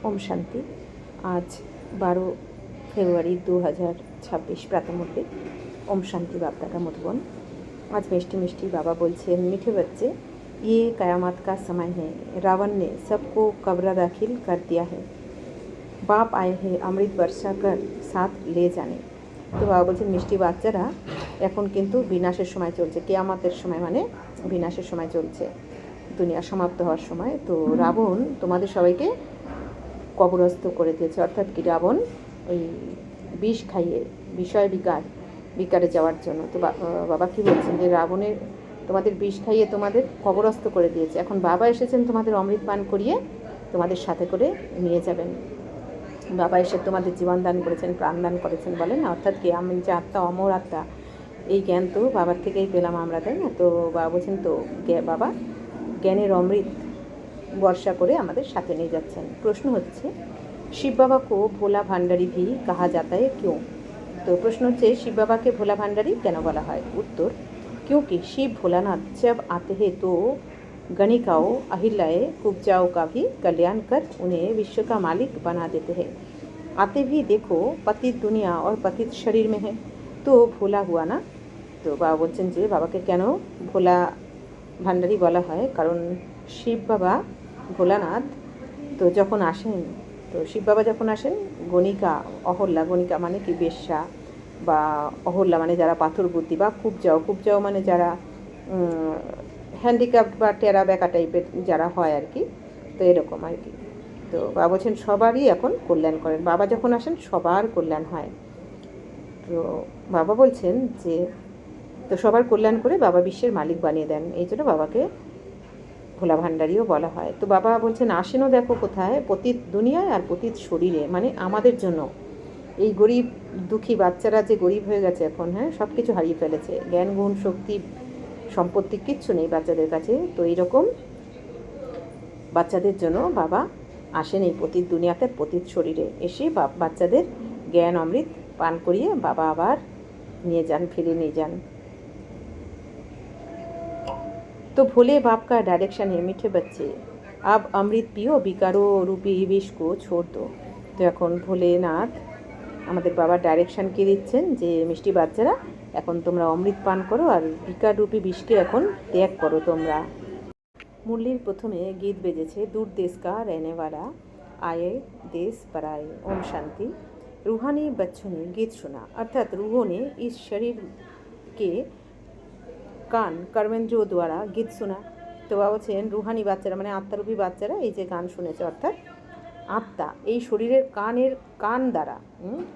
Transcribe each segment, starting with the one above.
ओम शांति। आज 12 फरवरी 2026 प्रातमुहूर्ते ओम शांति बाप दादा मधुबन। आज मिष्टी मिष्टी बाबा बोलছেন, मीठे बच्चे, ये कयामत का समय है। रावण ने सबको कब्र दाखिल कर दिया है। बाप आए हैं अमृत वर्षा कर साथ ले जाने। তো বাবা বলছেন, মিষ্টি বাচ্চারা, এখন কিন্তু বিনাশের সময় চলছে, কিয়ামতের সময়, মানে বিনাশের সময় চলছে, দুনিয়া সমাপ্ত হওয়ার সময়। তো রাবণ তোমাদের সবাইকে কবরস্থ করে দিয়েছে, অর্থাৎ কি রাবণ ওই বিষ খাইয়ে বিষয় বিকারে যাওয়ার জন্য। তো বাবা কি বলছেন যে রাবণের তোমাদের বিষ খাইয়ে তোমাদের কবরস্থ করে দিয়েছে। এখন বাবা এসেছেন তোমাদের অমৃত পান করিয়ে তোমাদের সাথে করে নিয়ে যাবেন। বাবা এসে তোমাদের জীবন দান করেছেন, প্রাণ দান করেছেন, বলেন না, অর্থাৎ কি আমি যে আত্মা, অমর আত্মা, এই জ্ঞান তো বাবার থেকেই পেলাম আমরা, তাই না? তো বাবা বলছেন, তো বাবা জ্ঞানের অমৃত বর্ষা করে আমাদের সাথে নিয়ে যাচ্ছেন। প্রশ্ন হচ্ছে, শিব বাবা কো ভোলা ভান্ডারি ভি কাহা যাতা है क्यों? তো প্রশ্ন হচ্ছে, শিব বাবাকে ভোলা ভান্ডারি কেন বলা হয়? উত্তর, क्योंकि शिव भोलानाथ जब आते हैं तो गणिकाओं, अहिल्याएं, कुब्जाओं का भी कल्याण कर उन्हें विश्व का मालिक बना देते हैं। आते भी देखो पतित दुनिया और पतित शरीर में है, तो भोला हुआ ना। তো বাবা বলছেন যে বাবাকে কেন ভোলা ভান্ডারি বলা হয়, কারণ শিব বাবা ভোলানাথ তো যখন আসেন, তো শিব বাবা যখন আসেন, গণিকা, অহল্যা, গণিকা মানে কি বেশ্যা, বা অহল্যা মানে যারা পাথর বুদ্ধি, বা কুবজাও মানে যারা হ্যান্ডিক্যাপ্ট বা টেরা বেকা টাইপের যারা হয় আর কি, তো এরকম আর কি। তো বাবা বলছেন সবারই এখন কল্যাণ করেন, বাবা যখন আসেন সবার কল্যাণ হয়। তো বাবা বলছেন যে তো সবার কল্যাণ করে বাবা বিশ্বের মালিক বানিয়ে দেন, এই জন্য বাবাকে ভোলা ভান্ডারিও বলা হয়। তো বাবা বলছেন আসেনও দেখো কোথায়, পতিত দুনিয়ায় আর পতিত শরীরে, মানে আমাদের জন্য। এই গরিব দুঃখী বাচ্চারা যে গরিব হয়ে গেছে এখন, হ্যাঁ, সব কিছু হারিয়ে ফেলেছে, জ্ঞান গুণ শক্তি সম্পত্তি কিচ্ছু নেই বাচ্চাদের কাছে। তো এইরকম বাচ্চাদের জন্য বাবা আসেন এই পতিত দুনিয়াতে, পতিত শরীরে এসে বাচ্চাদের জ্ঞান অমৃত পান করিয়ে বাবা আবার নিয়ে যান, ফিরে নিয়ে যান। तो भोले बाप का डायरेक्शन है, मीठे बच्चे अब अमृत पियो, বিকারো রূপী বিষ को छोड़ दो। তো এখন ভোলেনাথ আমাদের বাবার ডাইরেকশান কি দিচ্ছেন যে মিষ্টি বাচ্চারা, এখন তোমরা অমৃত পান করো আর বিকার রূপী বিষকে এখন ত্যাগ করো তোমরা। মুরলির প্রথমে গীত বেজেছে, दूर देश का रहने वाला आए देश पर आए, ओम शांति। रूहानी बच्चों ने गीत सुना, अर्थात रूहों ने इस शरीर के কান কর্মেন্দ্রিয় দ্বারা গীত শোনা। তো বাবা বলছেন রুহানি বাচ্চারা মানে আত্মারূপী বাচ্চারা এই যে গান শুনেছে, অর্থাৎ আত্মা এই শরীরের কান দ্বারা,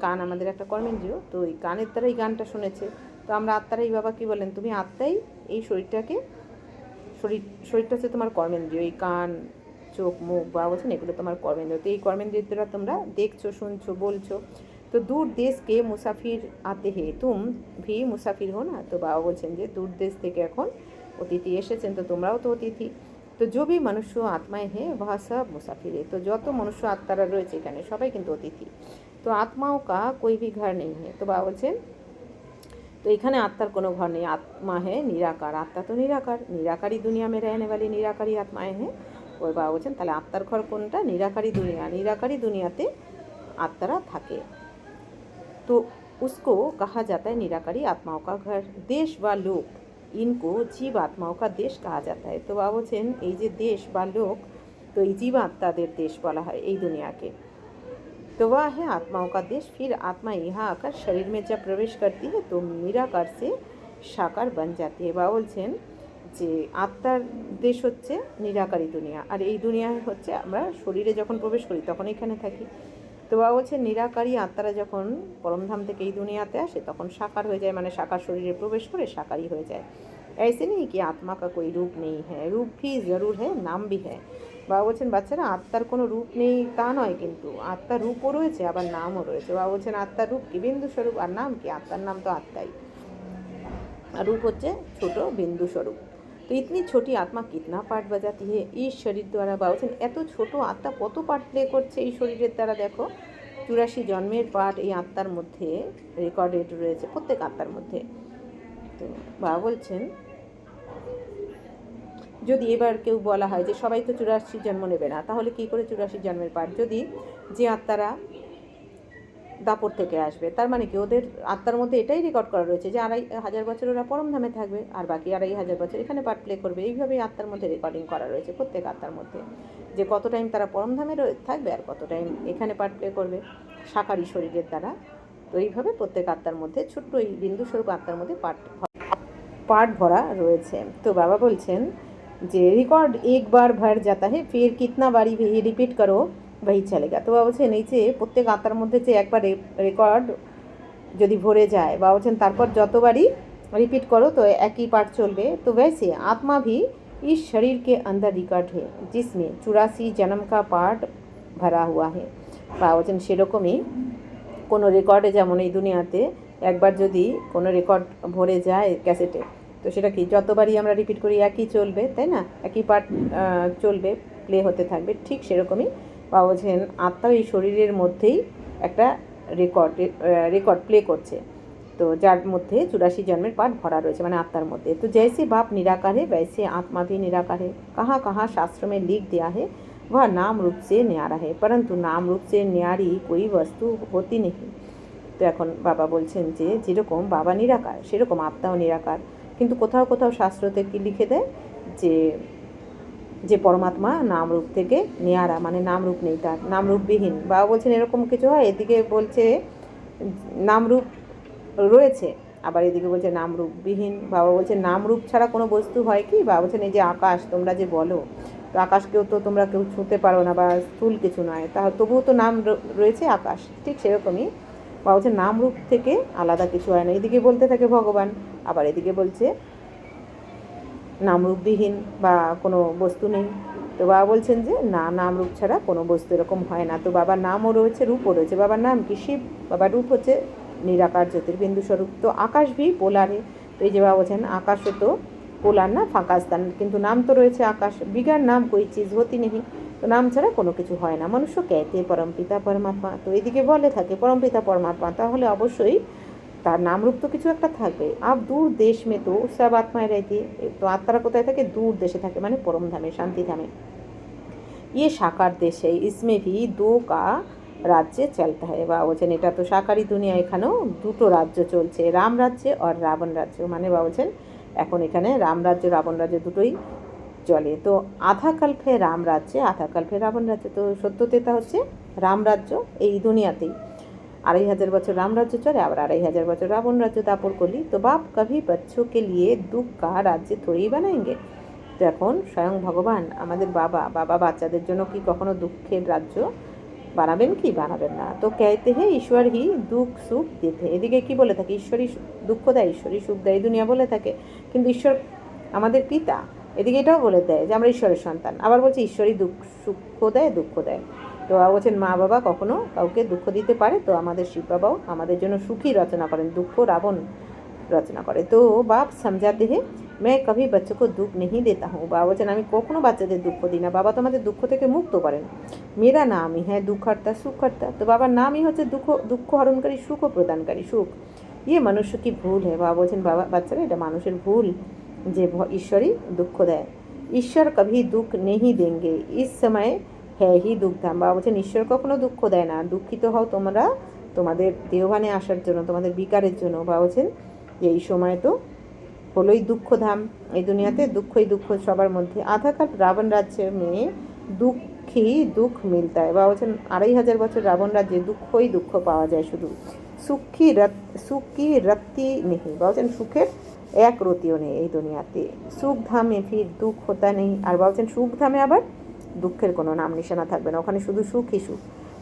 কান আমাদের একটা কর্মেন্দ্রিয়, তো এই কানের দ্বারা এই গানটা শুনেছে। তো আমরা আত্মারাই, বাবা কি বলেন, তুমি আত্মাই এই শরীরটাকে, শরীরটা হচ্ছে তোমার কর্মেন্দ্রিয়, এই কান, চোখ, মুখ, বাবা বলছেন এগুলো তোমার কর্মেন্দ্রিয়। তো এই কর্মেন্দ্রিয়ের দ্বারা তোমরা দেখছো, শুনছো, বলছো। তো দূর দেশ কে মুসাফির আতে হে, তুম ভি মুসাফির হো না। তো বাবা বলছেন যে দূর দেশ থেকে এখন অতিথি এসেছেন, তো তোমরাও তো অতিথি। তো जो भी मनुष्य आत्माएं हैं वह सब मुसाफिर है। तो যত মনুষ্য আত্মারা রয়েছে এখানে সবাই কিন্তু অতিথি। তো আত্মাও কা कोई भी घर नहीं है। তো বাবা বলছেন तो এখানে আত্মার কোনো ঘর নেই, আত্মা है निराकार, আত্মা তো নিরাকার, নিরাকারী দুনিয়া में रहने वाली निराकारी आत्माएं हैं। ওই বাবা বলছেন তাহলে আত্মার ঘর কোনটা? নিরাকারী দুনিয়া, নিরাকারী দুনিয়াতে আত্মারা থাকে। तो उसको कहा जाता है निराकारी आत्माओं का घर। देश व लोक इनको जीव आत्माओं का देश कहा जाता है। तो बाबा बोलছেন এই যে দেশ বা লোক, তো এই জীব আত্মাদের দেশ বলা হয় এই দুনিয়াকে। तो वह है आत्माओं का देश। फिर आत्मा यहाँ आकर शरीर में जब प्रवेश करती है तो निराकार से साकार बन जाती है। बाबा বলছেন যে আত্মার দেশ হচ্ছে নিরাকারী দুনিয়া, আর এই দুনিয়া হচ্ছে আমরা শরীরে যখন প্রবেশ করি তখন এখানে থাকি। তো বাবা বলছে নিরাকারী আত্মারা যখন পরমধাম থেকে এই দুনিয়াতে আসে তখন সাকার হয়ে যায়, মানে সাকার শরীরে প্রবেশ করে সাকারই হয়ে যায়। ऐसे नहीं कि आत्मा का कोई रूप नहीं है, रूप भी ज़रूर है, नाम भी है। বাবা বলছেন বাচ্চারা আত্মার কোনো রূপ নেই তা নয়, কিন্তু আত্মার রূপও রয়েছে আবার নামও রয়েছে। বাবা বলছেন আত্মার রূপ কি? বিন্দু স্বরূপ। আর নাম কি? আত্মার নাম তো আত্মাই, আর রূপ হচ্ছে ছোট বিন্দু স্বরূপ। তো ইতনি ছোটি আত্মা কিতনা পার্ট বাজাতি হে এই শরীর দ্বারা। বা বলছেন এত ছোট আত্মা কত পার্ট প্লে করছে এই শরীরের দ্বারা। দেখো 84 জন্মের পার্ট এই আত্মার মধ্যে রেকর্ডেড রয়েছে, প্রত্যেক আত্মার মধ্যে। তো বাবা বলছেন যদি এবার কেউ বলা হয় যে সবাই তো 84 জন্ম নেবে না, তাহলে কি করে 84 জন্মের পাঠ? যদি যে আত্মারা দাপর থেকে আসবে, তার মানে কি ওদের আত্মার মধ্যে এটাই রেকর্ড করা রয়েছে যে 2500 বছর ওরা পরমধামে থাকবে, আর বাকি 2500 বছর এখানে পার্ট প্লে করবে। এইভাবেই আত্মার মধ্যে রেকর্ডিং করা রয়েছে প্রত্যেক আত্মার মধ্যে, যে কত টাইম তারা পরমধামে থাকবে আর কত টাইম এখানে পার্ট প্লে করবে সাকারি শরীরের দ্বারা। তো এইভাবে প্রত্যেক আত্মার মধ্যে ছোট্ট এই বিন্দু স্বরূপ আত্মার মধ্যে পার্ট ভরা রয়েছে। তো বাবা বলছেন যে রিকর্ড একবার ভর যাতা হে, ফির কিতনা বারি রিপিট করো वही चलेगा। তো বাবা বলছেন এই যে প্রত্যেক আত্মার মধ্যে যে একবার রেকর্ড যদি ভরে যায়, বাবা বলছেন তারপর যতবারই रिपीट करो तो एक ही पार्ट चलবে। तो वैसे आत्मा भी इस शरीर के अंदर रिकॉर्ड है जिसमें 84 जन्म का पार्ट भरा हुआ है। বাবা বলছেন সেরকমই কোনো রেকর্ডে, যেমন এই দুনিয়াতে একবার যদি কোনো রেকর্ড ভরে যায় ক্যাসেটে, তো সেটা কি যতবারই আমরা রিপিট করি একই চলবে, তাই না? একই পার্ট চলবে, প্লে হতে থাকবে। ঠিক সেরকমই বাবা বলছেন আত্মা এই শরীরের মধ্যেই একটা রেকর্ড প্লে করছে, তো যার মধ্যে 84 জন্মের পাঠ ভরা রয়েছে, মানে আত্মার মধ্যে। तो जैसे बाप निराकार है वैसे आत्मा भी निराकार है। कहाँ कहाँ शास्त्रों में लिख दिया है वह नाम रूप से न्यारा है, परंतु नाम रूप से न्यारी कोई वस्तु होती नहीं। তো এখন বাবা বলছেন যে যেরকম বাবা নিরাকার সেরকম আত্মাও নিরাকার, কিন্তু কোথাও কোথাও শাস্ত্রতে কি লিখে দেয় যে যে পরমাত্মা নামরূপ থেকে নেয়ারা, মানে নামরূপ নেই, তার নামরূপবিহীন। বাবা বলছেন এরকম কিছু হয়, এদিকে বলছে নামরূপ রয়েছে, আবার এদিকে বলছে নামরূপবিহীন। বাবা বলছে নামরূপ ছাড়া কোনো বস্তু হয় কি? বাবা বলছেন এই যে আকাশ তোমরা যে বলো, তো আকাশকেও তো তোমরা কেউ ছুঁতে পারো না বা স্থূল কিছু নয়, তা তবুও তো নাম রয়েছে আকাশ। ঠিক সেরকমই বাবা বলছে নামরূপ থেকে আলাদা কিছু হয় না। এদিকে বলতে থাকে ভগবান, আবার এদিকে বলছে নামরূপবিহীন বা কোনো বস্তু নেই। তো বাবা বলছেন যে না, নামরূপ ছাড়া কোনো বস্তু এরকম হয় না। তো বাবার নামও রয়েছে, রূপও রয়েছে। বাবার নাম কি? শিব। বাবার রূপ হচ্ছে নিরাকার জ্যোতির্বিন্দু স্বরূপ। তো আকাশ ভি পোলারে, তো এই যে বাবা বলছেন আকাশও তো পোলার না, ফাঁকা স্থান, কিন্তু নাম তো রয়েছে আকাশ। বিগার নাম কোই চিজ হতি নেই, তো নাম ছাড়া কোনো কিছু হয় না। মনুষ্য कहते পরমপিতা পরমাত্মা, তো এদিকে বলে থাকে পরমপিতা পরমাত্মা, তাহলে অবশ্যই তার নামরূপ তো কিছু একটা থাকবে। আব দূর দেশ মে তো সব আত্মায় রয়েছে, তো আত্মারা কোথায় থাকে? দূর দেশে থাকে, মানে পরমধামে, শান্তিধামে। ये साकार देश है, इसमें भी दो का राज्य चलता है। বাবা বলছেন এটা তো সাকারি দুনিয়া, এখানেও দুটো রাজ্য চলছে, রাম রাজ্য আর রাবণ রাজ্য। মানে বাবা বলছেন এখন এখানে রাম রাজ্য রাবণ রাজ্য দুটোই চলে। তো আধা কল্পে রাম রাজ্যে আধা কল্পে রাবণ রাজ্য, তো সত্যতেতা হচ্ছে রাম রাজ্য এই দুনিয়াতেই 2500 বছর রাম রাজ্য চলে, আবার 2500 বছর রাবণ রাজ্য দাপর করলি। তো বাপ কভি बच्चों के लिए दुख का राज्य थोड़ी बनाएंगे। তো এখন স্বয়ং ভগবান আমাদের বাবা বাচ্চাদের জন্য কি কখনো দুঃখের রাজ্য বানাবেন কি? বানাবেন না। তো कहते हैं ईश्वर ही दुख सुख देते, এদিকে কি বলে থাকে? ঈশ্বরই দুঃখ দেয়, ঈশ্বরই সুখ দেয়, এই দুনিয়া বলে থাকে, কিন্তু ঈশ্বর আমাদের পিতা এদিকে এটাও বলে দেয় যে আমরা ঈশ্বরের সন্তান, আবার বলছে ঈশ্বরই সুখ দেয়, দুঃখ দেয়। তো বলছেন মা বাবা কখনো কাউকে দুঃখ দিতে পারে? তো আমাদের শিব বাবাও আমাদের জন্য সুখী রচনা করেন, দুঃখ রাবণ রচনা করে। তো বাপ समझाते हैं मैं कभी बच्चों को दुख नहीं देता हूँ। বাবা বলছেন আমি কখনো বাচ্চাদের দুঃখ দিই না, বাবা তো আমাদের দুঃখ থেকে মুক্ত করেন। মেরা নামই হ্যাঁ দুঃখহর্তা সুখহর্তা, তো বাবার নামই হচ্ছে দুঃখ হরণকারী, সুখ প্রদানকারী, সুখ। ইয়ে মনুষ্য কি ভুল है। বাবা বলছেন বাবা বাচ্চারা এটা মানুষের ভুল যে ঈশ্বরই দুঃখ দেয়। ঈশ্বর কভি দুঃখ নেই দেंगे, इस समय है ही दुख धाम। বাবা বলছেন ঈশ্বর কখনো দুঃখ দেয় না, দুঃখিত হও তোমরা তোমাদের দেহভানে আসার জন্য, তোমাদের বিকারের জন্য। বাবা বলছেন এই সময় তো হলোই দুঃখধাম, এই দুনিয়াতে দুঃখই দুঃখ সবার মধ্যে। আধা কাল রাবণ রাজ্যে মেয়ে দুঃখী দুঃখ মিলতা হয়। বাবা বলছেন 2500 বছর রাবণ রাজ্যে দুঃখই দুঃখ পাওয়া যায় শুধু, সুখী রত্তি নেই। বাবা বলছেন সুখের এক রতিও নেই এই দুনিয়াতে। সুখধামে ফির দুঃখ হতা নেই, আর বাবা বলছেন সুখধামে আবার দুঃখের কোনো নাম নিশানা থাকবে না, ওখানে শুধু সুখই সুখ।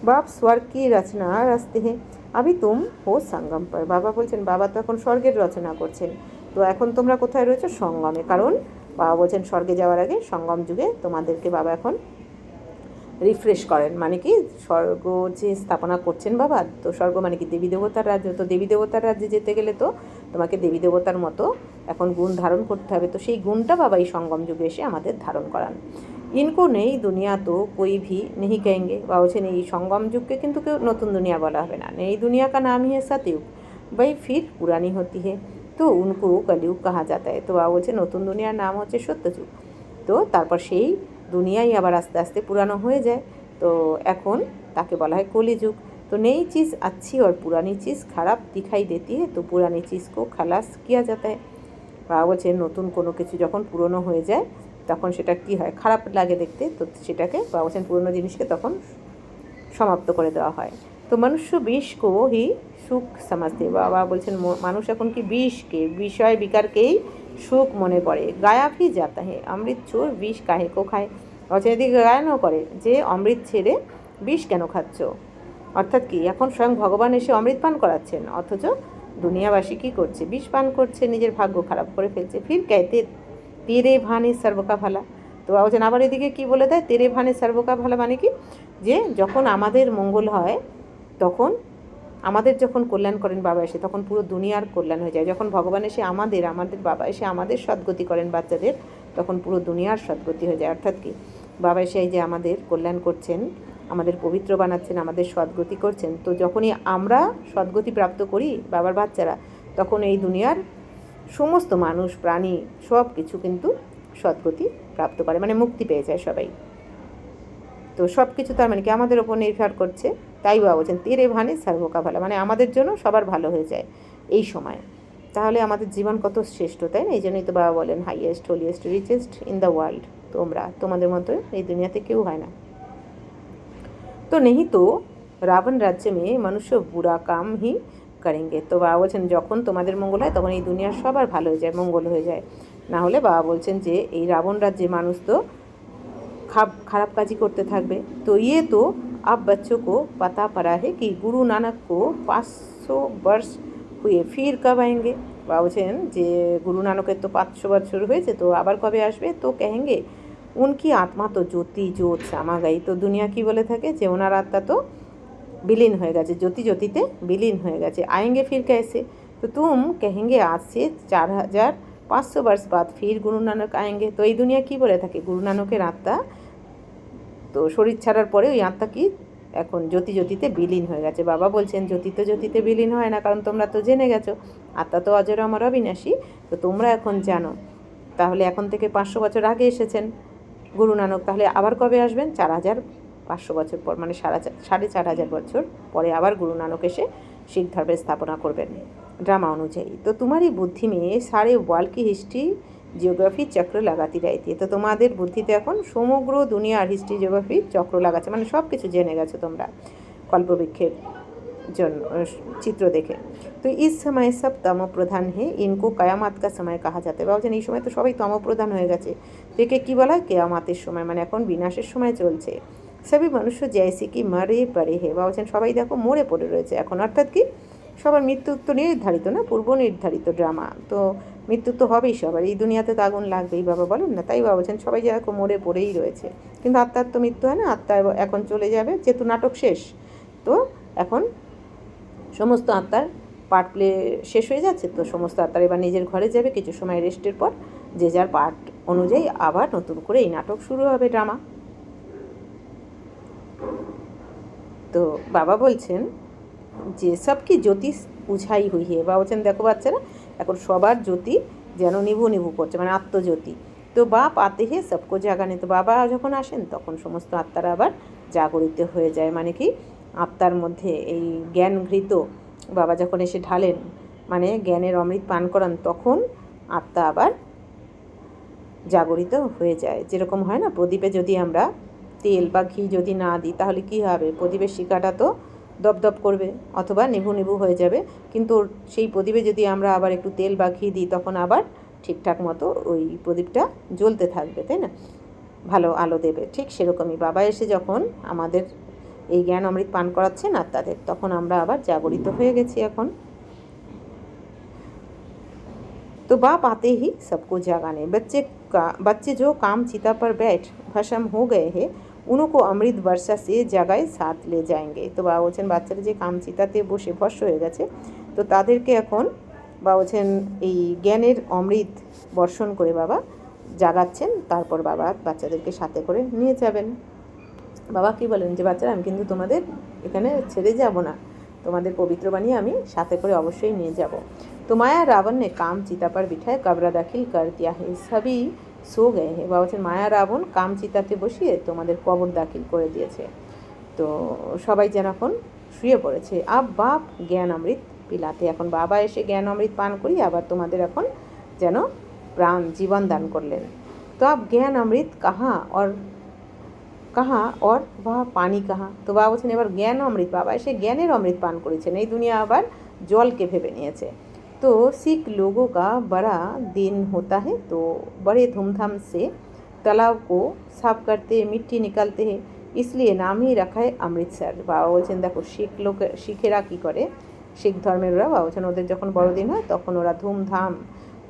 বাপ স্বর্গ কি রচনা রাস্তে হে আবি তুম হো সঙ্গম পর। বাবা বলছেন বাবা তো এখন স্বর্গের রচনা করছেন, তো এখন তোমরা কোথায় রয়েছো? সঙ্গমে। কারণ বাবা বলছেন স্বর্গে যাওয়ার আগে সঙ্গম যুগে তোমাদেরকে বাবা এখন রিফ্রেশ করেন, মানে কি স্বর্গ যে স্থাপনা করছেন বাবা, তো স্বর্গ মানে কি দেবী দেবতার রাজ্য, তো দেবী দেবতার রাজ্যে যেতে গেলে তো তোমাকে দেবী দেবতার মতো এখন গুণ ধারণ করতে হবে, তো সেই গুণটা বাবা এই সঙ্গম যুগে এসে আমাদের ধারণ করান। ইনকো নেই দুনিয়া তো কোই ভি নেই কহেंगे। বাবা বলছেন এই সঙ্গম যুগকে কিন্তু কেউ নতুন দুনিয়া বলা হবে না, নেই দুনিয়া কা নাম হি সতयुग, ভাই ফির পুরানি হতি है, তো উনকো কলিযুগ কাহা যাতা है। তো বাবা বলছে নতুন দুনিয়ার নাম হচ্ছে সত্যযুগ। তো তো তারপর সেই দুনিয়াই আবার আস্তে আস্তে পুরানো হয়ে যায়। তো এখন তাকে বলা হয় কলিযুগ। तो नई चीज़ अच्छी और पुरानी चीज़ खराब दिखाई देती है तो पुरानी चीज़ को खलास किया जाता है। বাবা বলছে নতুন কোনো কিছু যখন পুরনো হয়ে যায় তখন সেটা কী হয়, খারাপ লাগে দেখতে, তো সেটাকে বাবা বলছেন পুরনো জিনিসকে তখন সমাপ্ত করে দেওয়া হয়। তো মনুষ্য বিষকে হি সুখ সমাজতে, বাবা বলছেন মানুষ এখন কি বিষকে, বিষয় বিকারকেই সুখ মনে করে। গায়া ভি যাতা হে অমৃত চোর বিষ কাহে কো খায়, বলছে এদিকে গায়ানও করে যে অমৃত ছেড়ে বিষ কেন খাচ্ছ। অর্থাৎ কি, এখন স্বয়ং ভগবান এসে অমৃত পান করাচ্ছেন, অথচ দুনিয়াবাসী কী করছে, বিষ পান করছে, নিজের ভাগ্য খারাপ করে ফেলছে। ফির कहते তেরে ভানে সর্বকা ভালা। তো বলছেন আবার এদিকে কি বলে দেয়, তেরে ভানে সর্বকা ভালা মানে কি, যে যখন আমাদের মঙ্গল হয় তখন আমাদের যখন কল্যাণ করেন বাবা এসে, তখন পুরো দুনিয়ার কল্যাণ হয়ে যায়। যখন ভগবান এসে আমাদের বাবা এসে আমাদের সদ্গতি করেন বাচ্চাদের, তখন পুরো দুনিয়ার সদ্গতি হয়ে যায়। অর্থাৎ কি, বাবা এসে এই যে আমাদের কল্যাণ করছেন, আমাদের পবিত্র বানাচ্ছেন, আমাদের সদ্গতি করছেন। তো যখনই আমরা সদ্গতি প্রাপ্ত করি বাবার বাচ্চারা, তখন এই দুনিয়ার সমস্ত মানুষ প্রাণী সব কিছু কিন্তু সদ্গতি প্রাপ্ত করে, মানে মুক্তি পেয়ে যায় সবাই। তো সব কিছু তার মানে কি আমাদের ওপর নির্ভর করছে। তাই বাবা বলছেন তেরে ভানে সর্বকা ভালো, মানে আমাদের জন্য সবার ভালো হয়ে যায় এই সময়। তাহলে আমাদের জীবন কত শ্রেষ্ঠ, তাই না? এই জন্যই তো বাবা বলেন highest holiest richest in the world, তোমাদের মতো এই দুনিয়াতে কেউ হয় না। তো नहीं तो রাবণ রাজ্যে में মনুষ্য বুড়া কাম হি করেঙ্গে। তো বাবা বলছেন যখন তোমাদের মঙ্গল হয় তখন এই দুনিয়ার সবার ভালো হয়ে যায়, মঙ্গল হয়ে যায়। না হলে বাবা বলছেন যে এই রাবণ রাজ্যে মানুষ তো খারাপ কাজই করতে থাকবে। তো ইয়ে তো আব बच्चों को पता पड़ा है कि गुरु नानक को 500 वर्ष हुए फिर कब आएंगे। বাবা বলছেন যে গুরু নানকের তো 500 বছর হয়েছে, তো আবার কবে আসবে। তো कहेंगे उनकी आत्मा तो ज्योति ज्योत समा गई। तो दुनिया की बोले থাকে যে ওনার আত্মা তো বিলীন হয়ে গেছে, জ্যোতি জ্যোতিতে বিলীন হয়ে গেছে। आएंगे फिर कैसे, तो तुम कहेंगे आज से 4500 वर्ष बाद फिर गुरु नानक आएंगे। তো এই দুনিয়া কি বলে থাকে, গুরু নানকের আত্মা তো শরীর ছাড়ার পরে ওই আত্মা কি এখন জ্যোতি জ্যোতিতে বিলীন হয়ে গেছে। বাবা বলছেন জ্যোতি তো জ্যোতিতে বিলীন হয় না, কারণ তোমরা তো জেনে গেছো আত্মা তো অজর অমর অবিনাশী। তো তোমরা এখন জানো, তাহলে এখন থেকে 500 বছর আগে এসেছেন গুরু নানক, তাহলে আবার কবে আসবেন, 4500 বছর পর, মানে 4500 বছর পরে আবার গুরু নানক এসে শিখ ধর্মের স্থাপনা করবেন ড্রামা অনুযায়ী। তো তোমারই বুদ্ধি মেয়ে সারে ওয়ার্ল্ড কি হিস্ট্রি জিওগ্রাফি চক্র লাগাতে রাইতে। তো তোমাদের বুদ্ধিতে এখন সমগ্র দুনিয়ার হিস্ট্রি জিওগ্রাফি চক্র লাগাচ্ছে, মানে সব কিছু জেনে গেছো তোমরা কল্পবৃক্ষের জন্য চিত্র দেখে। তো এই সময় সব তমপ্রধান হে ইনকো কায়ামাত কা সময় কাহা যাতে। ভাবছেন এই সময় তো সবাই তমপ্রধান হয়ে গেছে, একে কী বলা হয়, কেয়ামাতের সময়, মানে এখন বিনাশের সময় চলছে। সবই মনুষ্য জয়সি কি মরে পড়ে হে, ভাবছেন সবাই দেখো মরে পড়ে রয়েছে এখন। অর্থাৎ কি, সবার মৃত্যু তো নির্ধারিত না, পূর্ব নির্ধারিত ড্রামা, তো মৃত্যু তো হবেই সবার, এই দুনিয়াতে তো আগুন লাগবেই বাবা বলেন না। তাই বাবা বলছেন সবাই দেখো মরে পড়েই রয়েছে, কিন্তু আত্মার তো মৃত্যু হয় না, আত্মা এখন চলে যাবে, যেহেতু নাটক শেষ। তো এখন সমস্ত আত্মার পার্ট প্লে শেষ হয়ে যাচ্ছে, তো সমস্ত আত্মার এবার নিজের ঘরে যাবে, কিছু সময় রেস্টের পর যে যার পার্ট অনুযায়ী আবার নতুন করে এই নাটক শুরু হবে, ড্রামা। তো বাবা বলছেন যে সব কি জ্যোতি বুঝাই হইয়ে, বাবা বলছেন দেখো বাচ্চারা এখন সবার জ্যোতি যেন নিভু নিভু করছে, মানে আত্মজ্যোতি। তো বাপ আতে হে সবকো জাগানে, তো বাবা যখন আসেন তখন সমস্ত আত্মারা আবার জাগরিত হয়ে যায়, মানে কি আত্মার মধ্যে এই জ্ঞান ঘৃত বাবা যখন এসে ঢালেন, মানে জ্ঞানের অমৃত পান করান, তখন আত্মা আবার জাগরিত হয়ে যায়। যেরকম হয় না, প্রদীপে যদি আমরা তেল বা ঘি যদি না দিই তাহলে কী হবে, প্রদীপের শিখাটা তো দপদপ করবে অথবা নিভু নিভু হয়ে যাবে, কিন্তু সেই প্রদীপে যদি আমরা আবার একটু তেল বা ঘি দিই তখন আবার ঠিকঠাক মতো ওই প্রদীপটা জ্বলতে থাকবে, তাই না, ভালো আলো দেবে। ঠিক সেরকমই বাবা এসে যখন আমাদের এই জ্ঞান অমৃত পান করাচ্ছেন আত্মাদের, তখন আমরা আবার জাগরিত হয়ে গেছি এখন। तो बाप आते ही सबको जगाने, बच्चे जो काम चिता पर बैठ भस्म हो गए हैं उनको अमृत वर्षा से जगाए साथ ले जाएंगे। तो বাবা বলছেন বাচ্চারা যে কাম চিতাতে বসে ভস্ম হয়ে গেছে, তো তাদেরকে এখন বাবা বলছেন এই জ্ঞানের অমৃত বর্ষণ করে বাবা জাগাচ্ছেন, তারপর বাবা বাচ্চাদেরকে সাথে করে নিয়ে যাবেন। বাবা কি বলেন যে বাচ্চারা আমি কিন্তু তোমাদের এখানে ছেড়ে যাব না, তোমাদের পবিত্র বানিয়ে আমি সাথে করে অবশ্যই নিয়ে যাব। तो माया रावण ने काम चिता पर बिठाए कब्र दाखिल कर दिया है, सभी সো গয়ে হে। বাবা বলছেন মায়া রাবণ কাম চিতাতে বসিয়ে তোমাদের কবর দাখিল করে দিয়েছে। তো সবাই যেন এখন শুয়ে পড়েছে। আব বাপ জ্ঞান অমৃত পিলাতে, এখন বাবা এসে জ্ঞান অমৃত পান করি আবার তোমাদের এখন যেন প্রাণ জীবন দান করলেন। তো আব জ্ঞান অমৃত কাহা और वह पानी कहाँ। তো বাবা বলছেন এবার জ্ঞান অমৃত, বাবা এসে জ্ঞানের অমৃত পান করেছেন, এই দুনিয়া আবার জলকে ভেবে নিয়েছে। तो सिख लोगों का बड़ा दिन होता है, तो बड़े धूमधाम से तालाब को साफ करते मिट्टी निकालते हैं, इसलिए नाम ही रखा है अमृतसर। বাবা বলছেন দেখো শিখেরা কী করে, শিখ ধর্মের ওরা, বাবা বলছেন ওদের যখন বড়দিন হয় তখন ওরা ধুমধাম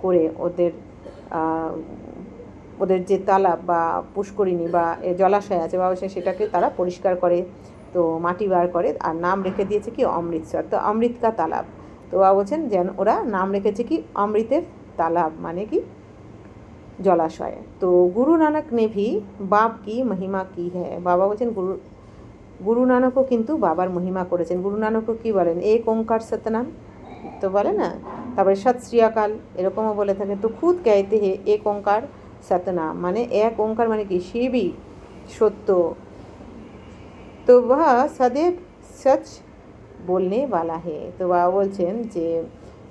করে ওদের যে তালাব বা পুষ্করিণী বা জলাশয় আছে বাবা সেটাকে তারা পরিষ্কার করে, তো মাটি বার করে, আর নাম রেখে দিয়েছে কি অমৃতসর। তো অমৃত কা তালাব, তো বাবা বলছেন যেন ওরা নাম রেখেছে কি অমৃতের তালাব, মানে কি জলাশয়। তো গুরু নানক নে ভি বাপ কি মহিমা কি হ্যাঁ, বাবা বলছেন গুরু নানকও কিন্তু বাবার মহিমা করেছেন। গুরু নানকও কী বলেন, এক ওঙ্কার সতনাম তো বলে না, তারপরে সৎ শ্রী আকাল এরকমও বলে থাকে। তো খুদ कहते हैं এক ওঙ্কার सतनाम, মানে এক ওঙ্কার মানে কি শিবই সত্য, তো वह सदैव सच बोलने वाला है। তো বাবা বলছেন যে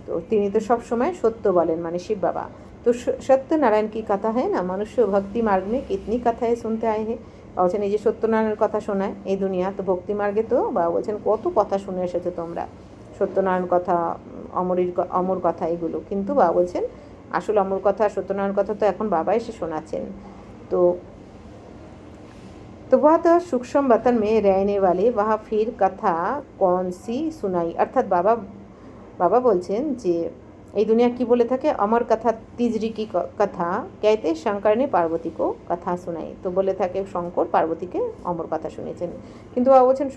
তো তিনি তো সব সময় সত্য বলেন, মানে শিব বাবা। তো সত্যনারায়ণ কি কথা है ना, मनुष्य भक्ति मार्ग में कितनी कथाएं सुनते आए हैं। বাবা বলছেন এই যে সত্যনারায়ণের কথা শোনায় এই দুনিয়া, তো ভক্তি মার্গে তো বাবা বলছেন কত কথা শুনে এসেছো তোমরা, সত্যনারায়ণ কথা, অমর কথা এগুলো, কিন্তু বাবা বলছেন আসল অমর কথা সত্যনারায়ণ কথা তো এখন বাবা এসে শোনাচ্ছেন। तो वह तो सूक्ष्म वतन में रहने वाले वह फिर कथा कौन सी सुनाई, अर्थात बाबा বলছেন যে এই দুনিয়া কি বলে থাকে, অমর কথা তিজরি কি কথা कहते शंकर ने पार्वती को कथा सुनाई, তো বলে থাকে শঙ্কর পার্বতীকে অমর কথা শুনিয়েছেন। কিন্তু বাবা বলছেন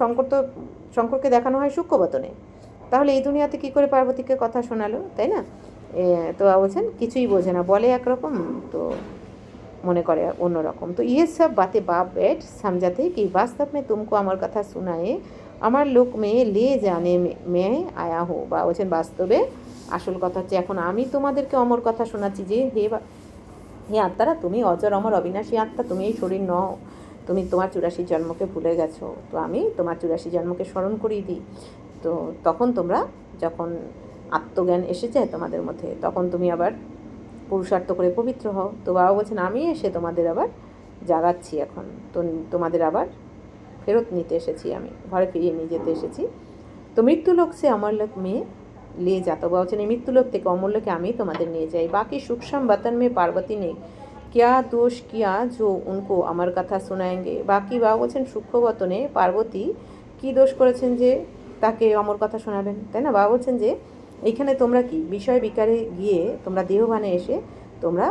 শঙ্করকে দেখানো হয় সূক্ষ্মবতনে, তাহলে এই দুনিয়াতে কী করে পার্বতীকে কথা শোনালো, তাই না। তো বাবা বলছেন কিছুই বোঝে না, বলে একরকম তো মনে করে অন্যরকম। তো ये सब बातें बाप बैठ समझाते कि वास्तव में तुमको अमर कथा सुनाए अमर लोक में ले जाने में आया हो। বা বলছেন বাস্তবে আসল কথা হচ্ছে এখন আমি তোমাদেরকে অমর কথা শোনাচ্ছি যে হে আত্মারা, তুমি অজর অমর অবিনাশী আত্মা, তুমি এই শরীর নও, তুমি তোমার 84 জন্মকে ভুলে গেছো, তো আমি তোমার 84 জন্মকে স্মরণ করিয়ে দিই। তো তখন তোমরা যখন আত্মজ্ঞান এসে যায় তোমাদের মধ্যে, তখন তুমি আবার পুরুষার্থ করে পবিত্র হও। তো বাবা বলছেন আমি এসে তোমাদের আবার জাগাচ্ছি, এখন তো তোমাদের আবার ফেরত নিতে এসেছি, আমি ঘরে ফিরিয়ে নিয়ে যেতে এসেছি। তো মৃত্যুলোক সে অমরলোক মেয়ে নিয়ে যাতো, বাবা বলছেন এই মৃত্যুলোক থেকে অমরলোকে আমি তোমাদের নিয়ে যাই। বাকি सूक्ष्म वतन में पार्वती ने क्या दोष किया जो उनको अमर कथा सुनाएंगे। বাকি বাবা বলছেন সূক্ষ্ম বতনে পার্বতী কী দোষ করেছেন যে তাকে অমর কথা শোনাবেন, তাই না। বাবা বলছেন যে এইখানে তোমরা কি বিষয় বিকারে গিয়ে তোমরা দেহভানে এসে তোমরা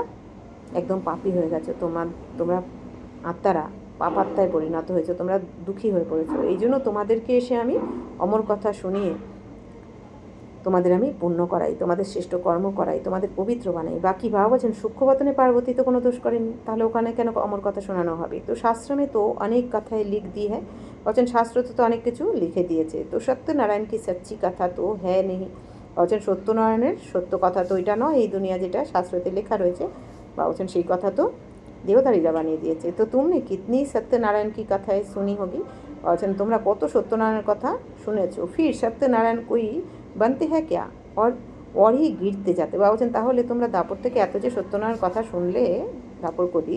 একদম পাপী হয়ে গেছো, তোমরা আত্মারা পাপাত্মায় পরিণত হয়েছে, তোমরা দুঃখী হয়ে পড়েছো, এই জন্য তোমাদেরকে এসে আমি অমর কথা শুনিয়ে তোমাদের আমি পুণ্য করাই, তোমাদের শ্রেষ্ঠ কর্ম করাই, তোমাদের পবিত্র বানাই। বাকি বাবা বলছেন সূক্ষ্মবতনে পার্বতী তো কোনো দোষ করেনি, তাহলে ওখানে কেন অমর কথা শোনানো হবে। তো শাস্ত্রমে তো অনেক কথায় লিখ দিয়ে হ্যাঁ, বলছেন শাস্ত্রতে তো অনেক কিছু লিখে দিয়েছে। তো সত্যনারায়ণ কি সচ্চি কথা তো হ্যাঁ নেই, বলছেন সত্যনারায়ণের সত্য কথা তো এটা নয়, এই দুনিয়া যেটা শাস্ত্রতে লেখা রয়েছে বা বলছেন সেই কথা তো দেবতারীরা বানিয়ে দিয়েছে। তো তুমি কিতনি সত্যনারায়ণ কি কথায় শুনি হোগি, বলছেন তোমরা কত সত্যনারায়ণের কথা শুনেছো, ফির সত্যনারায়ণ কই বানতে হ্যাঁ ক্যা और ही गिरते जाते। বাবা বলছেন তাহলে তোমরা দাপর থেকে এত যে সত্যনারায়ণ কথা শুনলে দাপর করি,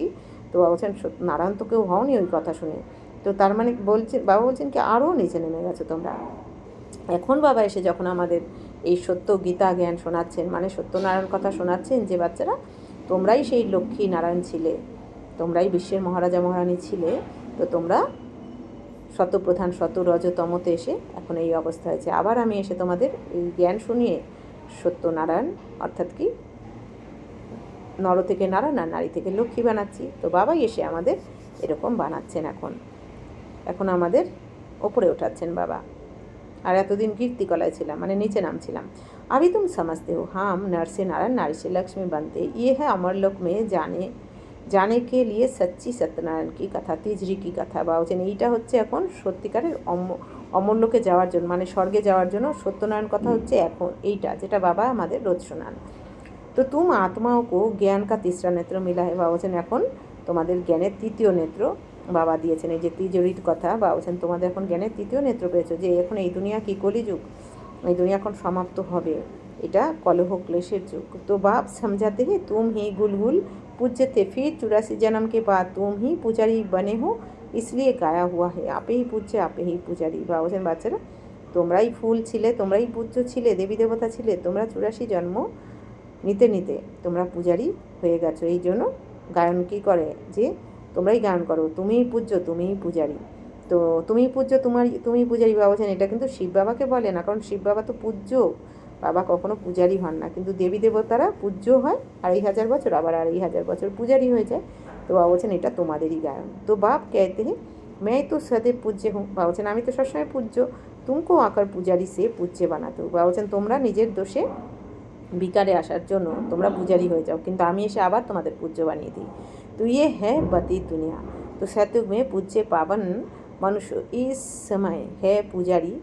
তো বাবা বলছেন নারায়ণ তো কেউ হওনি ওই কথা শুনে, তো তার মানে বাবা বলছেন কি আরও নিচে নেমে গেছো তোমরা। এখন বাবা এসে যখন আমাদের এই সত্য গীতা জ্ঞান শোনাচ্ছেন, মানে সত্যনারায়ণ কথা শোনাচ্ছেন যে বাচ্চারা তোমরাই সেই লক্ষ্মী নারায়ণ ছিলে, তোমরাই বিশ্বের মহারাজা মহারানী ছিলে, তো তোমরা শতপ্রধান শত রজতমতে এসে এখন এই অবস্থা হয়েছে। আবার আমি এসে তোমাদের এই জ্ঞান শুনিয়ে সত্যনারায়ণ অর্থাৎ কি নর থেকে নারায়ণ আর নারী থেকে লক্ষ্মী বানাচ্ছি। তো বাবাই এসে আমাদের এরকম বানাচ্ছেন, এখন আমাদের ওপরে ওঠাচ্ছেন বাবা। আর এতদিন কীর্তিকলায় ছিলাম, মানে নিচে নামছিলাম। अभी तुम समझते हो हम नर से नारायण नारी से लक्ष्मी बनते, ये है अमरलोक में जाने के लिए सच्ची सत्यनारायण की কথা, তিজরি কি কথা। বা বলছেন এইটা হচ্ছে এখন সত্যিকারের অমরলোকে যাওয়ার জন্য, মানে স্বর্গে যাওয়ার জন্য সত্যনারায়ণ কথা হচ্ছে এখন এইটা, যেটা বাবা আমাদের রোজ শোনান। তো তুম আত্মাও কো জ্ঞান কা তিসরা নেত্র মিলা হে। বাবা বলছেন এখন তোমাদের জ্ঞানের তৃতীয় নেত্র বাবা দিয়েছেন। এই যে তিজোরির কথা, বাবা বলছেন তোমাদের এখন জ্ঞানের তৃতীয় নেত্র পেয়েছো, যে এখন এই দুনিয়া কি কলিযুগ, এই দুনিয়া এখন সমাপ্ত হবে, এটা কলহ ক্লেশের যুগ। তো বাপ समझाते हैं तुम ही गुलगुल पूज्य थे, फिर 84 जन्म के बाद तुम ही पुजारी बने हो, इसलिए गाया हुआ है আপে হি পূজ্য আপে হি পূজারি। বাবা বলছেন বাচ্চারা তোমরাই ফুল ছিলে, তোমরাই পূজ্য ছিলে, দেবী দেবতা ছিলে, তোমরা 84 জন্ম নিতে নিতে তোমরা পূজারি হয়ে গেছো। এই জন্য গায়ন কী করে, যে তোমরাই গায়ন করো, তুমিই পূজ্য তুমিই পূজারি। তো তুমিই পূজ্য তুমিই পূজারি। বাবা বলছেন এটা কিন্তু শিব বাবাকে বলে না, কারণ শিব বাবা তো পূজ্য, বাবা কখনো পূজারি হন না, কিন্তু দেবী দেবতারা পূজ্য হয় 2500 বছর, আবার 2500 বছর পূজারি হয়ে যায়। তো বাবা বলছেন এটা তোমাদেরই গায়ন। তো বাপ कहते हैं मैं तो सदैव पूज्य हूँ। বাবা বলছেন আমি তো সবসময় পূজ্য, তুমকো আকার পূজারি সে পূজ্য বানাতো। বাবা বলছেন তোমরা নিজের দোষে বিকারে আসার জন্য তোমরা পূজারি হয়ে যাও, কিন্তু আমি এসে আবার তোমাদের পূজ্য বানিয়ে দিই। তো ইয়ে হ্যাঁ পতিত দুনিয়া। তো सतयुग में पूज्य पावन मनुष्य इस समय है पुजारी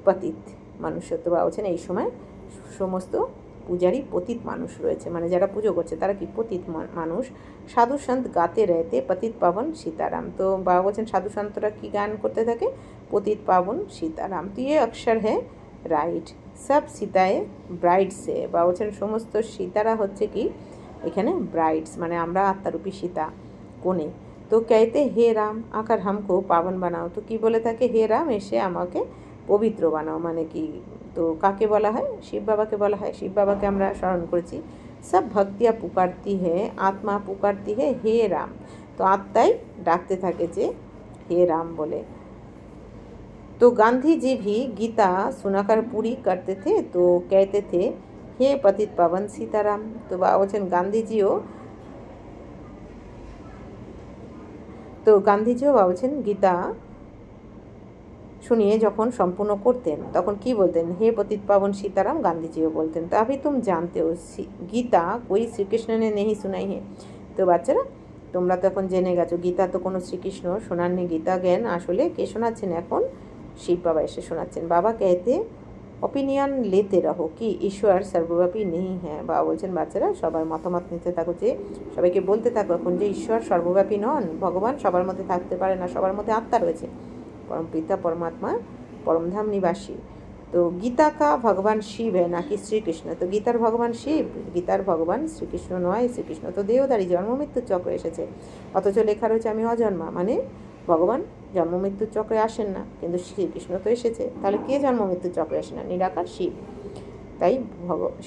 पतित मनुष्य। তো বাবা বলছেন এই সময় সমস্ত পূজারি পতিত মানুষ রয়েছে, মানে যারা পুজো করছে তারা কি পতিত মানুষ। সাধু সন্ত গাতে রয়েতে পতিত পাবন সীতারাম। তো বাবা বলছেন সাধু সন্তরা কি গান করতে থাকে, পতিত পাবন সীতারাম। তো ইয়ে অক্ষর হ্যাঁ রাইট সব সীতায় ব্রাইডস সে। বাবা বলছেন সমস্ত সীতারা হচ্ছে কি এখানে ব্রাইডস, মানে আমরা আত্মারূপী সীতা কোণে। তো कहते হে রাম আকার হামকো পাবন বানাও। তো কি বলে থাকে, হে রাম এসে আমাকে পবিত্র বানাও, মানে কি, তো কাকে বলা হয়, শিব বাবাকে বলা হয়। শিব বাবাকে আমরা স্মরণ করেছি, সব ভক্তিয়া পুকারতি হে আত্মা পুকারতি হে হে রাম। তো আত্মাই ডাকতে থাকে যে হে রাম বলে। तो गांधी जी भी गीता सुनाकर पूरी करते थे, तो कहते थे हे पतित पावन सीताराम। तो बाबा বলছেন গান্ধীজিও বাবা বলছেন গীতা শুনিয়ে যখন সম্পূর্ণ করতেন তখন কি বলতেন, হে পতিত পাবন সীতারাম গান্ধীজিও বলতেন। তো अभी तुम जानते हो গীতা कोई শ্রীকৃষ্ণ ने नहीं सुनाई है। তো বাচ্চারা তোমরা তো এখন জেনে গেছো গীতা তো কোনো শ্রীকৃষ্ণ শোনাননি, গীতা জ্ঞান আসলে কে শোনাচ্ছেন, এখন শিব বাবা এসে শোনাচ্ছেন। বাবা कहते অপিনিয়ন লেতে রহো কি ঈশ্বর সর্বব্যাপী নেই। হ্যাঁ বাবা বলছেন বাচ্চারা সবার মতামত নিতে থাকো, যে সবাইকে বলতে থাকো এখন যে ঈশ্বর সর্বব্যাপী নন, ভগবান সবার মধ্যে থাকতে পারে না, সবার মধ্যে আত্মা রয়েছে, परम पिता परमात्मा परमधाम निवासी। तो गीता का भगवान शिव है ना कि श्री कृष्ण। तो गीतार भगवान शिव, गीतार भगवान श्रीकृष्ण नয়। শ্রীকৃষ্ণ তো দেহধারী, জন্ম মৃত্যুর চক্রে এসেছে, অথচ লেখা রয়েছে আমি অজন্মা, মানে ভগবান জন্ম মৃত্যুর চক্রে আসেন না, কিন্তু শ্রীকৃষ্ণ তো এসেছে, তাহলে কে জন্ম মৃত্যুর চক্রে আসে না, নিরাকার শিব, তাই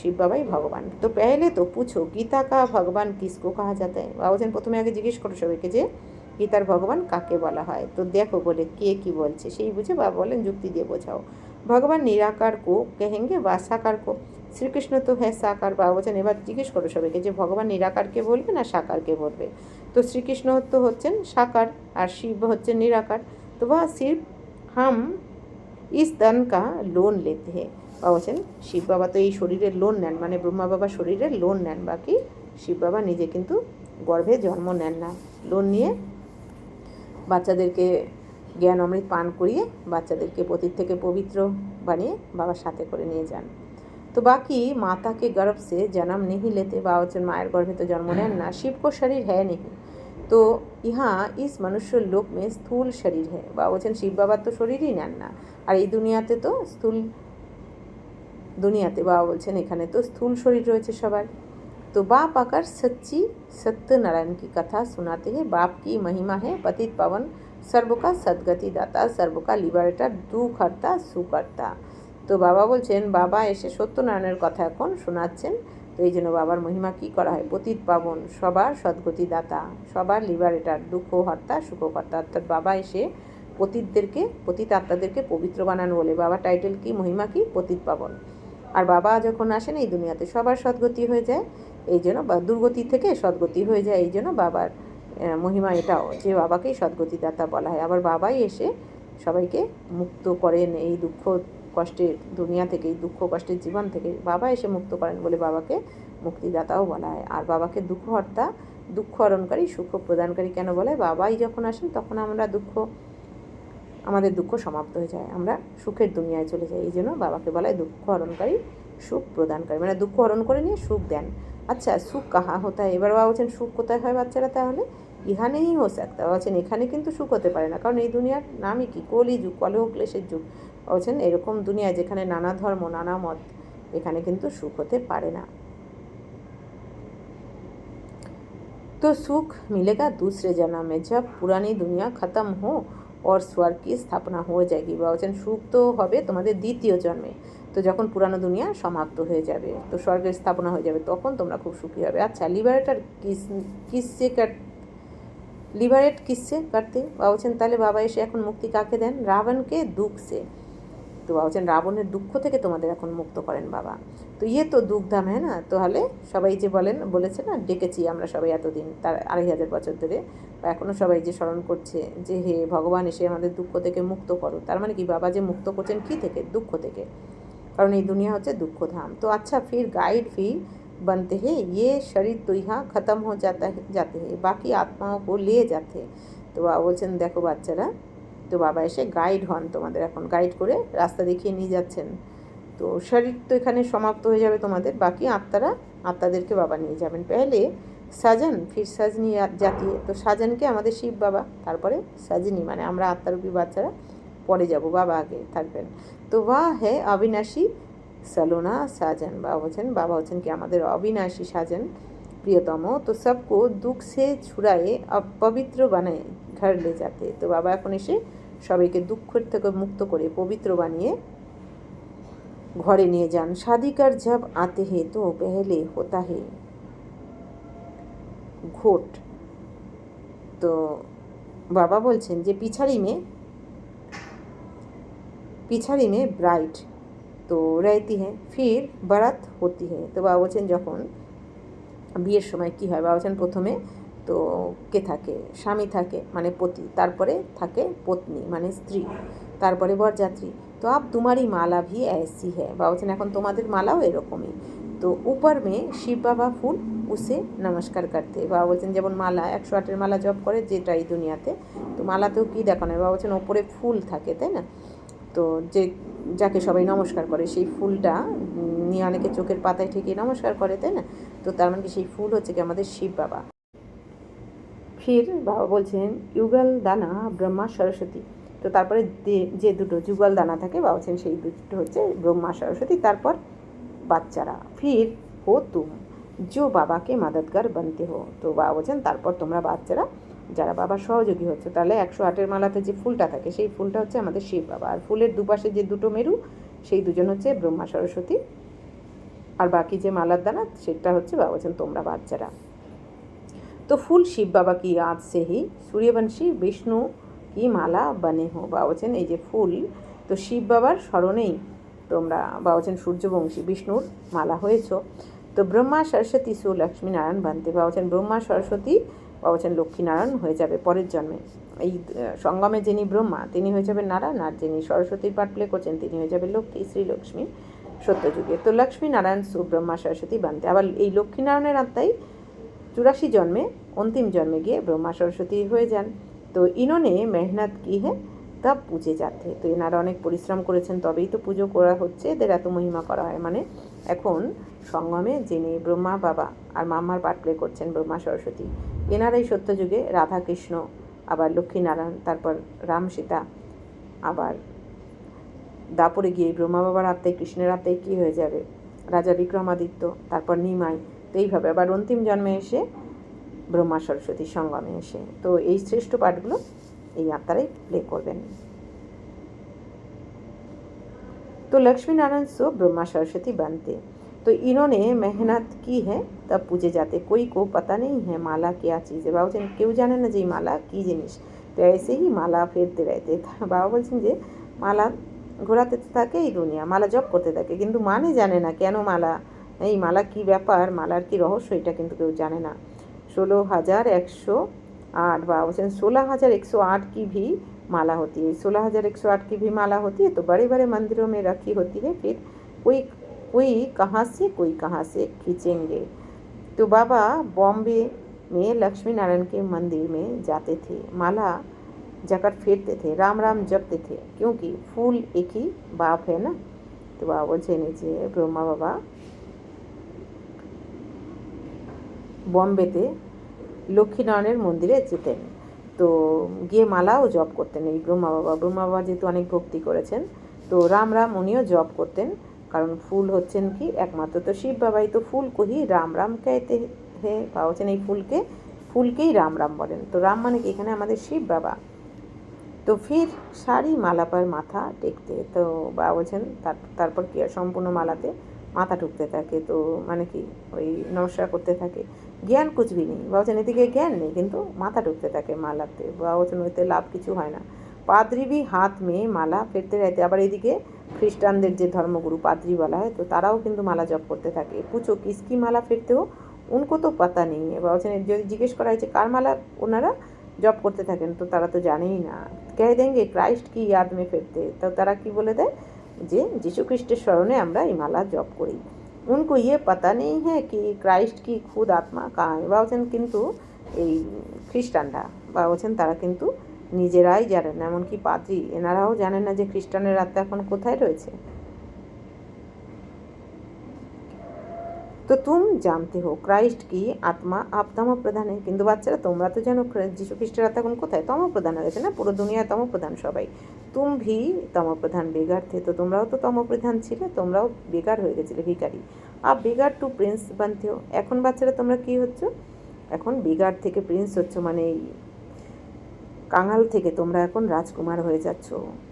শিব বাবাই ভগবান। তো পেহলে তো পুছো গীতা কা ভগবান কিসকো কাহা যাতা है। বাবা বলছেন প্রথমে আগে জিজ্ঞেস করো সবাইকে যে গীতার ভগবান কাকে বলা হয়। তো দেখো বলে কে কি বলছে সেই বুঝে বাবা বলেন যুক্তি দিয়ে বোঝাও। ভগবান নিরাকার কো কহেঙ্গে বা সাকার কো, শ্রীকৃষ্ণ তো হ্যাঁ সাকার। বাবা বলছেন এবার জিজ্ঞেস করো সবাইকে যে ভগবান নিরাকারকে বলবে না সাকারকে বলবে। তো শ্রীকৃষ্ণ তো হচ্ছেন সাকার আর শিব হচ্ছেন নিরাকার। তো বা সির্ফ হাম ইস তন কা লোন লেতে হ্যাঁ। বাবা বলছেন শিব বাবা তো এই শরীরের লোন নেন, মানে ব্রহ্মা বাবা শরীরের লোন নেন, বাকি শিব বাবা নিজে কিন্তু গর্ভে জন্ম নেন না। লোন নিয়ে বাচ্চাদেরকে জ্ঞান অমৃত পান করিয়ে বাচ্চাদেরকে পতিত থেকে পবিত্র বানিয়ে বাবার সাথে করে নিয়ে যান। তো বাকি মাতাকে গর্ভ সে জন্ম नहीं लेते। বাবা বলছেন মায়ের গর্ভে তো জন্ম নেন না। শিব কো শরীর है नहीं, তো ইহা ইস মনুষ্য লোক মে স্থূল শরীর है। বাবা বলছেন শিব বাবার তো শরীরই নেন না, আর এই দুনিয়াতে তো স্থূল দুনিয়াতে বাবা বলছেন এখানে তো স্থূল শরীর রয়েছে সবার। तो बाप आकर सच्ची सत्यनारायण की कथा सुनाते हैं। बाप की महिमा है पतित पावन सर्व का सदगति दाता, सर्व का लिबारेटर, दुख हरता सुख हरता। তো বাবা বলছেন বাবা এসে সত্যনারায়ণের কথা এখন শোনাচ্ছেন। তো এই জন্য বাবার মহিমা কী করা হয়, পতিত পাবন সবার সদ্গতি দাতা, সবার লিবারেটার, দুঃখ হর্তা সুখকর্তা। অর্থাৎ বাবা এসে পতিতদেরকে পতিত আত্মাদেরকে পবিত্র বানান বলে বাবা টাইটেল কি, মহিমা কি, পতিত পাবন। আর বাবা যখন আসেন এই দুনিয়াতে সবার সদ্গতি হয়ে যায়, এই জন্য দুর্গতি থেকে সদ্গতি হয়ে যায়, এই জন্য বাবার মহিমা এটাও যে বাবাকেই সদ্গতিদাতা বলা হয়। আবার বাবাই এসে সবাইকে মুক্ত করেন এই দুঃখ কষ্টের দুনিয়া থেকে, এই দুঃখ কষ্টের জীবন থেকে বাবা এসে মুক্ত করেন বলে বাবাকে মুক্তিদাতাও বলা হয়। আর বাবাকে দুঃখহর্তা, দুঃখ হরণকারী, সুখ প্রদানকারী কেন বলে, বাবাই যখন আসেন তখন আমাদের দুঃখ সমাপ্ত হয়ে যায়, আমরা সুখের দুনিয়ায় চলে যাই, এই জন্য বাবাকে বলা হয় দুঃখ হরণকারী, সুখ প্রদানকারী, মানে দুঃখ হরণ করে নিয়ে সুখ দেন। আচ্ছা সুখ কাহা হতা है এবার বাবা বলছেন সুখ কোথায় হয় বাচ্চারা তাহলে ইহা নেই হো सकता বলছেন এখানে কিন্তু সুখ হতে পারে না কারণ এই দুনিয়ার নামই কি কলি যুগ কলহ ক্লেশের যুগ বলছেন এরকম দুনিয়ায় যেখানে নানা ধর্ম নানা মত এখানে কিন্তু সুখ হতে পারে না तो सुख मिलेगा दूसरे जन्म में जब पुरानी दुनिया खत्म हो और स्वर्ग की स्थापना हो जाएगी বলছেন সুখ তো হবে তোমাদের দ্বিতীয় জন্মে তো যখন পুরানো দুনিয়া সমাপ্ত হয়ে যাবে তো স্বর্গের স্থাপনা হয়ে যাবে তখন তোমরা খুব সুখী হবে আচ্ছা লিবারেটার কিসে লিবারেট কিসে করতে বলছেন তাহলে বাবা এসে এখন মুক্তি কাকে দেন রাবণকে দুঃখ সে তো বলছেন রাবণের দুঃখ থেকে তোমাদের এখন মুক্ত করেন বাবা তো ইয়ে তো দুঃখধাম হ্যাঁ না তাহলে সবাই যে বলেছে না ডেকেছি আমরা সবাই এতদিন তার 2500 বছর ধরে বা এখনও সবাই যে স্মরণ করছে যে হে ভগবান এসে আমাদের দুঃখ থেকে মুক্ত করো তার মানে কি বাবা যে মুক্ত করছেন কী থেকে দুঃখ থেকে কারণ এই দুনিয়া হচ্ছে দুঃখধাম তো আচ্ছা ফির গাইড ফি बनते हैं ये शरीर तो यहाँ ख़त्म हो जाते हैं बाकी आत्माओं को ले जाते हैं তো বাবা বলছেন দেখো বাচ্চারা তো বাবা এসে গাইড হন তোমাদের এখন গাইড করে রাস্তা দেখিয়ে নিয়ে যাচ্ছেন তো শরীর তো এখানে সমাপ্ত হয়ে যাবে তোমাদের বাকি আত্মাদেরকে বাবা নিয়ে যাবেন পেহলে সাজন ফির সাজনি জাতি তো সাজনকে আমাদের শিব বাবা তারপরে সাজনি মানে আমরা আত্মারূপী বাচ্চারা পরে যাব বাবা আগে থাকবেন তো হ্যাঁ অবিনাশী सलोना साजन बाबा वचन कि हमारे अविनाशी साजन प्रियतम तो सबको दुख से छुड़ाए अब पवित्र बनाए घर ले जाते तो बाबा এখন এসে সবাইকে দুঃখের থেকে মুক্ত করে পবিত্র বানিয়ে ঘরে নিয়ে যান शादी कर जब आते हैं तो पहले होता है घोट तो बाबा বলছেন যে পিছাড়ি में ब्राइट তো रहती है फिर बारात होती है তো বাবা বলছেন যখন বিয়ের সময় কী হয় বাবা বলছেন প্রথমে তো কে থাকে স্বামী থাকে মানে পতি তারপরে থাকে পত্নী মানে স্ত্রী তারপরে বরযাত্রী তো আপ তোমারই মালা ভি ऐसी है বাবা বলছেন এখন তোমাদের মালাও এরকমই তো উপর মে শিব বাবা ফুল উসে নমস্কার করতে বাবা বলছেন যেমন মালা 108 মালা জপ করে যেটা এই দুনিয়াতে তো মালাতেও কী দেখানো হয় বাবা বলছেন ওপরে ফুল থাকে তাই না তো যে যাকে সবাই নমস্কার করে সেই ফুলটা নিয়ে অনেকে চোখের পাতায় ঠেকিয়ে নমস্কার করে তাই না তো তার মানে কি সেই ফুল হচ্ছে কি আমাদের শিব বাবা ফির বাবা বলছেন যুগল দানা ব্রহ্মা সরস্বতী তো তারপরে যে দুটো যুগল দানা থাকে বাবা বলছেন সেই দুটো হচ্ছে ব্রহ্মা সরস্বতী তারপর বাচ্চারা ফির হো তুম जो बाबा के मददगार बनते हो তো বাবা বলছেন তারপর তোমরা বাচ্চারা যারা বাবার সহযোগী হচ্ছে তাহলে 108 মালাতে যে ফুলটা থাকে সেই ফুলটা হচ্ছে আমাদের শিব বাবা আর ফুলের দুপাশে যে দুটো মেরু সেই দুজন হচ্ছে ব্রহ্মা সরস্বতী আর বাকি যে মালার দানা সেটা হচ্ছে বাবা বলছেন তোমরা বাচ্চারা তো ফুল শিব বাবা কি याद से ही सूर्यवंशी विष्णु की माला बने हो বাবা বলছেন এই যে ফুল তো শিব বাবার স্মরণেই তোমরা বাবা বলছেন সূর্যবংশী বিষ্ণুর মালা হয়েছো তো ব্রহ্মা সরস্বতী সু লক্ষ্মী নারায়ণ বানতে বাবা বলছেন ব্রহ্মা সরস্বতী বাবা বলছেন লক্ষ্মীনারায়ণ হয়ে যাবে পরের জন্মে এই সঙ্গমে যিনি ব্রহ্মা তিনি হয়ে যাবেন নারায়ণ আর যিনি সরস্বতীর পাঠ প্লে করছেন তিনি হয়ে যাবেন লক্ষ্মী শ্রীলক্ষ্মী সত্যযুগে তো লক্ষ্মী নারায়ণ সু ব্রহ্মা সরস্বতী বানতে আবার এই লক্ষ্মীনারায়ণের আত্মাই 84 জন্মে অন্তিম জন্মে গিয়ে ব্রহ্মা সরস্বতী হয়ে যান তো ইনোনে মেহনত কি হ্যাঁ তব পুজে যাতে তো এনারা অনেক পরিশ্রম করেছেন তবেই তো পুজো করা হচ্ছে এদের এত মহিমা করা হয় মানে এখন সঙ্গমে যিনি ব্রহ্মা বাবা আর মাম্মার পাঠ প্লে করছেন ব্রহ্মা সরস্বতী এনারাই সত্যযুগে রাধাকৃষ্ণ আবার লক্ষ্মীনারায়ণ তারপর রাম সীতা আবার দাপরে গিয়ে ব্রহ্মা বাবার আত্মায় কৃষ্ণের আত্মায় কী হয়ে যাবে রাজা বিক্রমাদিত্য তারপর নিমাই তো এইভাবে আবার অন্তিম জন্মে এসে ব্রহ্মা সরস্বতী সঙ্গমে এসে তো এই শ্রেষ্ঠ পাঠগুলো এই আত্মারাই প্লে করবেন तो लक्ष्मी नारायण सो ब्रह्मा सरस्वती बनते तो इन्होंने मेहनत की है तब पूजे जाते कोई को पता नहीं है माला क्या चीज़ है बाबा বলছেন কেউ জানে না যে মালা কী জিনিস তো ऐसे ही মালা ফেরতে रहते বাবা বলছেন যে মালা ঘোরাতে থাকে এই দুনিয়া মালা জপ করতে থাকে কিন্তু মানে জানে না কেন মালা এই মালা কী ব্যাপার মালার কী রহস্য এটা কিন্তু কেউ জানে না 16,108 बाबा বলছেন 16,108 की भी माला होती है 16,108 की भी माला होती है तो बड़े बड़े मंदिरों में रखी होती है फिर कोई कहाँ से खींचेंगे तो बाबा बॉम्बे में लक्ष्मी नारायण के मंदिर में जाते थे माला जाकर फेरते थे राम राम जपते थे क्योंकि फूल एक ही बाप है ना तो बाबा বলছেন যে ব্রহ্মা বাবা বম্বেতে লক্ষ্মীনারায়ণের মন্দিরে যেতেন। তো গিয়ে মালাও জপ করতেন এই ব্রহ্মা বাবা যেহেতু অনেক ভক্তি করেছেন, তো রাম রাম উনিও জপ করতেন। কারণ ফুল হচ্ছেন কি একমাত্র তো শিব বাবাই তো ফুল কহি রাম রাম कहते হে, বা হচ্ছেন এই ফুলকেই রাম রাম বলেন। তো রাম মানে কি এখানে আমাদের শিব বাবা। তো ফির সারি মালা पर মাথা টেকতে, তো বা বলছেন তারপর কি সম্পূর্ণ মালাতে মাথা ঠুকতে থাকে। তো মানে কি ওই নমস্কার করতে থাকে। জ্ঞান কুছ ভি নেই, বা বলছেন এদিকে জ্ঞান নেই কিন্তু মাথা ঠুকতে থাকে মালাতে, বা বলছেন ওইতে লাভ কিছু হয় না। পাদ্রি ভি হাত মে মালা ফেরতে रहते, আবার এদিকে খ্রিস্টানদের যে ধর্মগুরু পাদ্রি বলা হয়, তো তারাও কিন্তু মালা জপ করতে থাকে। পুছো কিসকি মালা ফেরতে হো, উनको তো পাতা নেই। বা বলছেন যদি জিজ্ঞেস করা হয়েছে কার মালা ওনারা জব করতে থাকেন, তো তারা তো জানেই না। কহ দেंगे ক্রাইস্ট কি ইয়াদ মে ফিরতে, তো তারা কি বলে দেয় যে যিশু খ্রিস্টের স্মরণে আমরা এই মালা জপ করি। উनको ये पता नहीं है कि ক্রাইস্ট কি খুদ আত্মা কাহা है, বা বলছেন কিন্তু এই খ্রিস্টানরা বা বলছেন তারা কিন্তু নিজেরাই জানেন না, এমনকি পাদ্রী এনারাও জানেন না যে খ্রিস্টানের আত্মা এখন কোথায় রয়েছে। তো তুম জানতে হো ক্রাইস্ট কি আত্মা আপ তমপ্রধানে, কিন্তু বাচ্চারা তোমরা তো জানো যিশু খ্রিস্টের আত্মা এখন কোথায় তমপ্রধান হয়েছে না, পুরো দুনিয়ায় তমপ্রধান সবাই। তুম ভি তমপ্রধান বেগার থে, তো তোমরাও তো তমপ্রধান ছিলে, তোমরাও বেকার হয়ে গেছিলে ভিখারি। আপ বেগার টু প্রিন্স বানতে হো, এখন বাচ্চারা তোমরা কি হচ্ছ, এখন বেগার থেকে প্রিন্স হচ্ছ, মানে এই কাঙাল থেকে তোমরা এখন রাজকুমার হয়ে যাচ্ছ।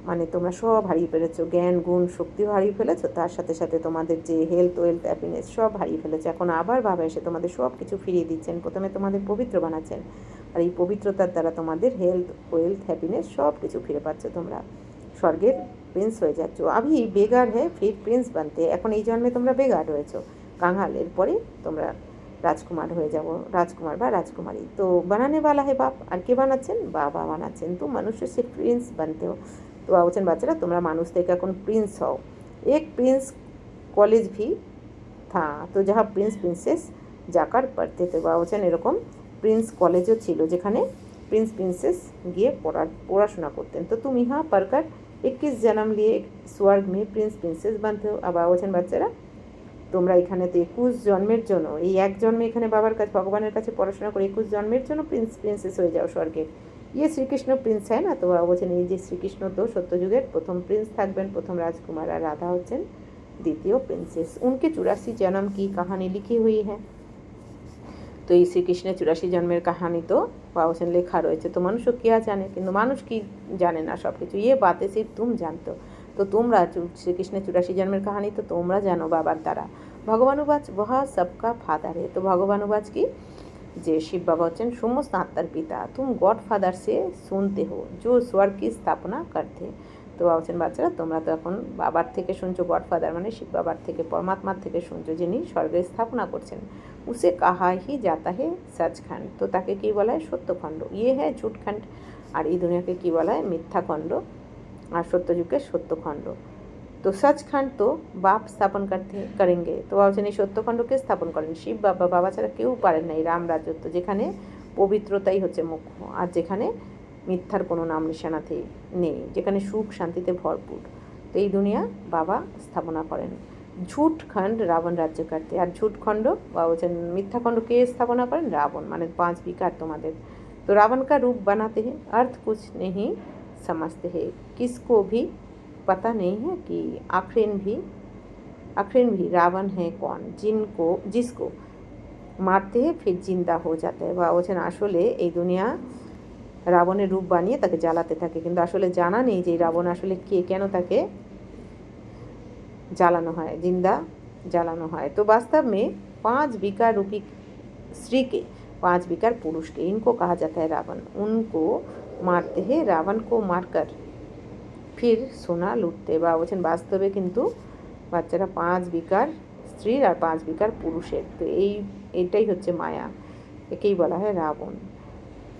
মানে তোমরা সব হারিয়ে ফেলেছো, জ্ঞান গুণ শক্তিও হারিয়ে ফেলেছো, তার সাথে সাথে তোমাদের যে হেলথ ওয়েলথ হ্যাপিনেস সব হারিয়ে ফেলেছো। এখন আবার বাবা এসে তোমাদের সব কিছু ফিরিয়ে দিচ্ছেন, প্রথমে তোমাদের পবিত্র বানাচ্ছেন, আর এই পবিত্রতার দ্বারা তোমাদের হেলথ ওয়েলথ হ্যাপিনেস সব কিছু ফিরে পাচ্ছ, তোমরা স্বর্গের প্রিন্স হয়ে যাচ্ছ। আভি বেগার হ্যাঁ ফির প্রিন্স বানতে, এখন এই জন্মে তোমরা বেগার হয়েছো কাঙাল, এরপরে তোমরা রাজকুমার হয়ে যাব, রাজকুমার বা রাজকুমারী। তো বানানে বালা হে বাপ, আর কে বানাচ্ছেন, বাবা বানাচ্ছেন। তো মানুষ সে প্রিন্স বানতে হো, তো বলছেন বাচ্চারা তোমরা মানুষ থেকে এখন প্রিন্স হও। এক প্রিন্স কলেজ ভি থা, তো যাহা প্রিন্স প্রিন্সেস জাকার পড়তে, তো বা বলছেন এরকম প্রিন্স কলেজও ছিল যেখানে প্রিন্স প্রিন্সেস গিয়ে পড়াশোনা করতেন। তো তুমি ইহা পড়कर 21 জন্ম লিয়ে স্বর্গ মে প্রিন্স প্রিন্সেস বানতে হো। আবার বলছেন বাচ্চারা তোমরা এখানে তো 21 জন্মের জন্য, এই এক জন্মে এখানে বাবার কাছে ভগবানের কাছে পড়াশোনা করে 21 জন্মের জন্য প্রিন্স প্রিন্সেস হয়ে যাও স্বর্গের। ইয়ে শ্রীকৃষ্ণ প্রিন্স হয় না, তো বাবা বলছেন এই যে শ্রীকৃষ্ণ তো সত্যযুগের প্রথম প্রিন্স থাকবেন, প্রথম রাজকুমার, আর রাধা হচ্ছেন দ্বিতীয় প্রিন্সেস। উনকে 84 জন্ম কি কাহানি লিখি হুই হ্যাঁ, তো এই শ্রীকৃষ্ণের 84 জন্মের কাহানি তো বাবা বলছেন লেখা রয়েছে। তো মানুষও কে জানে, কিন্তু মানুষ কি জানে না সব কিছু, ইয়ে বাতে সির্ফ তুম জানতো। তো তোমরা শ্রীকৃষ্ণের 84 জন্মের কাহানি তো তোমরা জানো বাবার দ্বারা। ভগবানুবাচ বহা সবকা ফাদার হে, তো ভগবানুবাচ কি যে শিব বাবা হচ্ছেন সমস্ত আত্মার পিতা। তুম গড ফাদার সে শুনতে হো जो স্বর্গ কি স্থাপনা করতে, তো বলছেন বাচ্চারা তোমরা তো এখন বাবার থেকে শুনছো, গড ফাদার মানে শিব বাবার থেকে পরমাত্মার থেকে শুনছো যিনি স্বর্গের স্থাপনা করছেন। উসে কাহা হি যাতা হে সচখণ্ড, তো তাকে কি বলা হয় সত্যখণ্ড, ইয়ে হ্যাঁ ঝুটখণ্ড, আর এই দুনিয়াকে কি বলা হয় মিথ্যাখণ্ড, আর সত্যযুগকে সত্যখণ্ড। তো সচখণ্ড তো বাপ স্থাপন করতে করেंगे, তো বলছেন এই সত্যখণ্ডকে স্থাপন করেন শিব বাবা, বাবা ছাড়া কেউ পারেন না এই রাম রাজত্ব, যেখানে পবিত্রতাই হচ্ছে মুখ্য, আর যেখানে মিথ্যার কোনো নাম নিশানাতে নেই, যেখানে সুখ শান্তিতে ভরপুর। তো এই দুনিয়া বাবা স্থাপনা করেন। ঝুটখণ্ড রাবণ রাজ্য করতে, আর ঝুটখণ্ড বা বলছেন মিথ্যাখণ্ড কে স্থাপনা করেন, রাবণ, মানে 5 বিকার তোমাদের। তো রাवण का रूप बनाते हैं, अर्थ कुछ नहीं समझते हैं, किसको भी पता नहीं है कि आखिर भी रावण है कौन जिसको মারতে ফির জিন্দা হয়ে যাতে, বা বলছেন আসলে এই দুনিয়া রাবণের রূপ বানিয়ে তাকে জ্বালাতে থাকে, কিন্তু আসলে জানা নেই যে রাবণ আসলে কে, কেন তাকে জ্বালানো হয়, জিন্দা জ্বালানো হয়। তো বাস্তব में 5 विकार रूपी स्त्री के 5 विकार पुरुष के, इनको कहा जाता है रावण। उनको मारते हैं, रावण को मारकर ফির সোনা লুটতে, বা বলছেন বাস্তবে কিন্তু বাচ্চারা 5 বিকার স্ত্রীর আর 5 বিকার পুরুষের, তো এইটাই হচ্ছে মায়া, একেই বলা হয় রাবণ।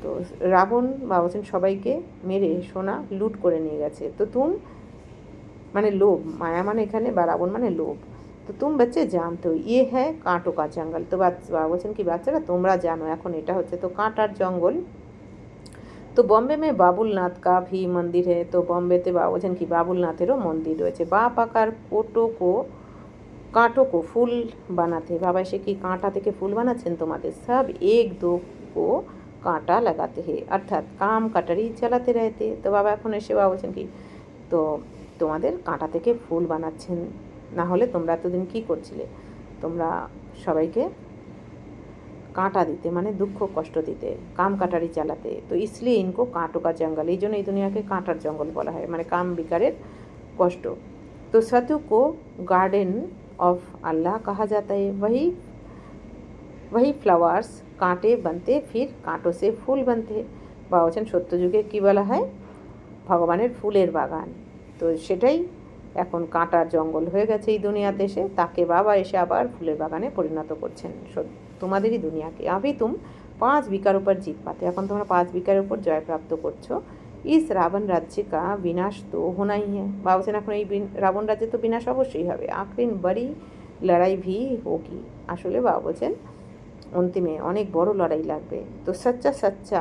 তো রাবণ বা বলছেন সবাইকে মেরে সোনা লুট করে নিয়ে গেছে। তো মানে লোভ, মায়া মানে এখানে বা রাবণ মানে লোভ। তো বাচ্চা জানতো ইয়ে হ্যাঁ কাঁটো কা জঙ্গল, তো বাচ্চা বলছেন কি বাচ্চারা তোমরা জানো এখন এটা হচ্ছে তো কাঁটার জঙ্গল। তো বম্বে মে বাবুলনাথ কা ভি মন্দির হে, তো বম্বেতে বা বলছেন কি বাবুলনাথেরও মন্দির রয়েছে। বাপ আকার কোটো কো कांटों को फूल बनाते। बाबा এসে কি কাঁটা থেকে ফুল বানাচ্ছেন তোমাদের। सब एक दो को কাঁটা লাগাতে হে, অর্থাৎ কাম কাটারি চালাতে रहते। তো বাবা এখন এসে বাবা বলছেন কি, তো তোমাদের কাঁটা থেকে ফুল বানাচ্ছেন, না হলে তোমরা এতদিন কী করছিলে, তোমরা সবাইকে কাঁটা দিতে, মানে দুঃখ কষ্ট দিতে, কাম কাটারি চালাতে। তো इसलिए इनको कांटों का जंगल, এই জন্য এই দুনিয়াকে কাঁটার জঙ্গল বলা হয়, মানে কাম বিকারের কষ্ট। तो सतु को गार्डन ऑफ अल्लाह कहा जाता है। वही फ्लावर्स कांटे बनते, फिर कांटों से फूल बनते। বাবা বলছেন সত্য যুগে কী বলা হয়, ভগবানের ফুলের বাগান। তো সেটাই এখন কাঁটার জঙ্গল হয়ে গেছে এই দুনিয়াতে এসে, তাকে বাবা এসে আবার ফুলের বাগানে পরিণত করছেন তোমাদেরই দুনিয়াকে। আভি তুম 5 বিকার উপর জিত পাতে, এখন তোমরা 5 বিকারের উপর জয়প্রাপ্ত করছো। ইস রাবণ রাজ্য কা বিনাশ তো হোনাই হ্যাঁ। বাবা বলছেন এখন এই রাবণ রাজ্যে তো বিনাশ অবশ্যই হবে। আখরিন বড়ি লড়াই ভি হোগি, আসলে বাবা বলছেন অন্তিমে অনেক বড় লড়াই লাগবে। তো সচ্চা সচ্চা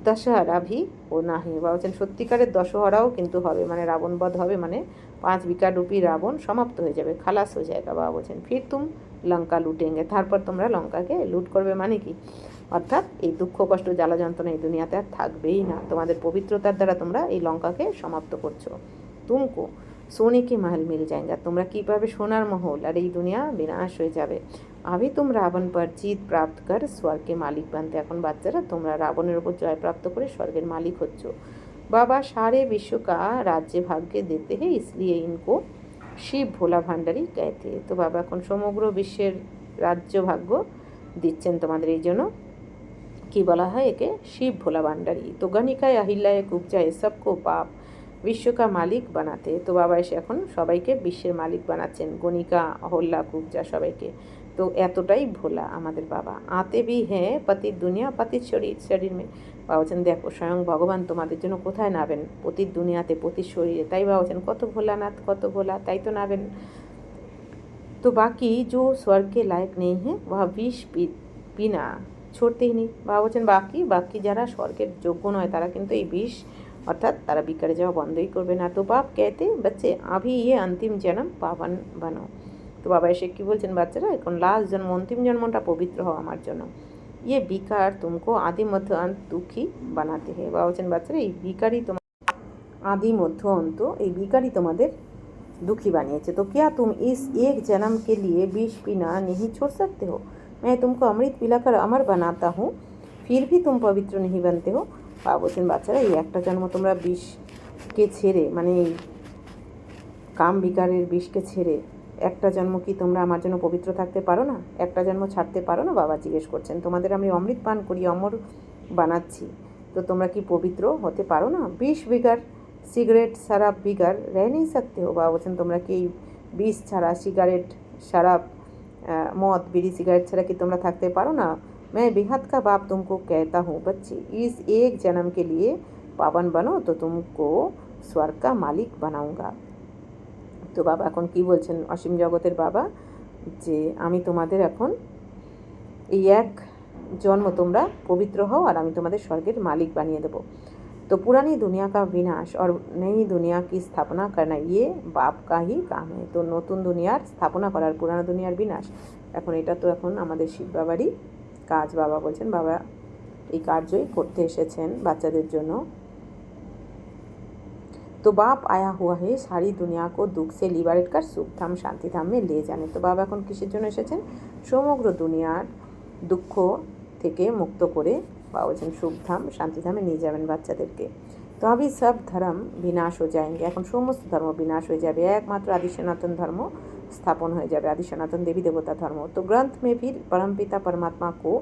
দশহরা ভি ও না হে, বাবা বলছেন সত্যিকারের দশহরাও কিন্তু হবে, মানে রাবণবধ হবে, মানে 5 বিকার রূপী রাবণ সমাপ্ত হয়ে যাবে, খালাস হয়ে যায়গা। বাবা বলছেন ফির তুম লঙ্কা লুটেঙ্গে, তারপর তোমরা লঙ্কাকে লুট করবে, মানে কি, অর্থাৎ এই দুঃখ কষ্ট জ্বালা যন্ত্রণা এই দুনিয়াতে আর থাকবেই না, তোমাদের পবিত্রতার দ্বারা তোমরা এই লঙ্কাকে সমাপ্ত করছো। তুমকো সোনে কি महल मिल जाएगा, তোমরা কী পাবে, সোনার মহল, আর এই দুনিয়া বিনাশ হয়ে যাবে। আভি তুম রাবণ পর জিত প্রাপ্ত কর স্বর্গে মালিক বানতে, এখন বাচ্চারা তোমরা রাবণের ওপর জয় প্রাপ্ত করে স্বর্গের মালিক হচ্ছ। বাবা সারে বিশ্ব কা রাজ্যে ভাগ্যে দিতে হে, इसलिए इनको শিব ভোলা ভান্ডারী कहते। তো বাবা এখন সমগ্র বিশ্বের রাজ্য ভাগ্য দিচ্ছেন তোমাদের, এই জন্য কি বলা হয় একে, শিব ভোলা ভান্ডারী। তো গণিকায় আহিল্লায় কুবজায় সবকো বাপ বিশ্বকা মালিক বানাতে। তো বাবা এসে এখন সবাইকে বিশ্বের মালিক বানাচ্ছেন, গণিকা অহল্লা কুবজা সবাইকে। তো এতটাই ভোলা আমাদের বাবা। আতে ভি হ্যাঁ পতির দুনিয়া পতির শরীর মে, বাবা বলছেন দেখো স্বয়ং ভগবান তোমাদের জন্য কোথায় নাবেন, পতির দুনিয়াতে, পতির শরীরে। তাই বাবা বলছেন কত ভোলানাথ, কত ভোলা, তাই তো নাবেন। তো বাকি जो स्वर्ग के लायक नहीं है वह विष पीना छोड़ते ही नहीं। বাবা বলছেন বাকি যারা স্বর্গের যোগ্য নয় তারা কিন্তু এই বিষ, অর্থাৎ তারা বিকারে যাওয়া বন্ধই করবে না। তো বাপ कहते बच्चे अभी ये अंतिम जन्म पावन बनो। তো বাবা এসে কী বলছেন, বাচ্চারা এখন লাস্ট জন্ম, অন্তিম জন্মটা পবিত্র হও আমার জন্য। ইয়ে বিকার তুমকো আদি মধ্য অন্ত দুঃখী বানাতে হে। বাবা বলছেন বাচ্চারা এই বিকারই তোমার আদি মধ্য অন্ত, এই বিকারই তোমাদের दुखी বানিয়েছে। तो क्या तुम इस एक जन्म के लिए विष पीना नहीं छोड़ सकते हो, मैं तुमको अमृत पिलाकर अमर बनाता हूँ, फिर भी तुम पवित्र नहीं बनते हो। বাবা বলছেন বাচ্চারা এই একটা জন্ম তোমরা বিষকে ছেড়ে, মানে এই কাম বিকারের বিষকে ছেড়ে একটা জন্ম কি তোমরা আমার জন্য পবিত্র থাকতে পারো না, একটা জন্ম ছাড়তে পারো না। বাবা জিজ্ঞেস করছেন তোমাদের আমি অমৃত পান করি, অমর বানাচ্ছি, তো তোমরা কি পবিত্র হতে পারো না। 20 বিঘার সিগারেট শরাব বিঘার রह नहीं सकते हो। বাবা বলছেন তোমরা কি বিষ ছাড়া, সিগারেট শরাব মদ বিড়ি সিগারেট ছাড়া কি তোমরা থাকতে পারো না। मैं बेहद का बाप तुमको कहता हूँ बच्चे, इस एक जन्म के लिए पावन बनो तो तुमको स्वर्ग का मालिक बनाऊंगा। তো বাবা এখন কি বলছেন, অসীম জগতের বাবা, যে আমি তোমাদের এখন এই এক জন্ম তোমরা পবিত্র হও আর আমি তোমাদের স্বর্গের মালিক বানিয়ে দেবো। तो पुरानी दुनिया का विनाश और नई दुनिया की स्थापना करना ये बाप का ही काम है। তো নতুন দুনিয়ার স্থাপনা করার, পুরানো দুনিয়ার বিনাশ, এখন এটা তো এখন আমাদের শিব বাবারই কাজ। বাবা বলছেন বাবা এই কার্যই করতে এসেছেন বাচ্চাদের জন্য। तो बाप आया हुआ है सारी दुनिया को दुख से लिबरेट कर सुख धाम शांति धाम में ले जाने। তো বাবা এখন কিসের জন্য এসেছেন, সমগ্র দুনিয়ার দুঃখ থেকে মুক্ত করে বাবা বলছেন সুখধাম শান্তিধামে নিয়ে যাবেন বাচ্চাদেরকে। তো अभी सब धर्म विनाश हो जाएंगे, এখন সমস্ত ধর্ম বিনাশ হয়ে যাবে, একমাত্র আদি সনাতন ধর্ম স্থাপন হয়ে যাবে, আদি সনাতন দেবী দেবতা ধর্ম। তো গ্রন্থ में भी परमपिता परमात्मा को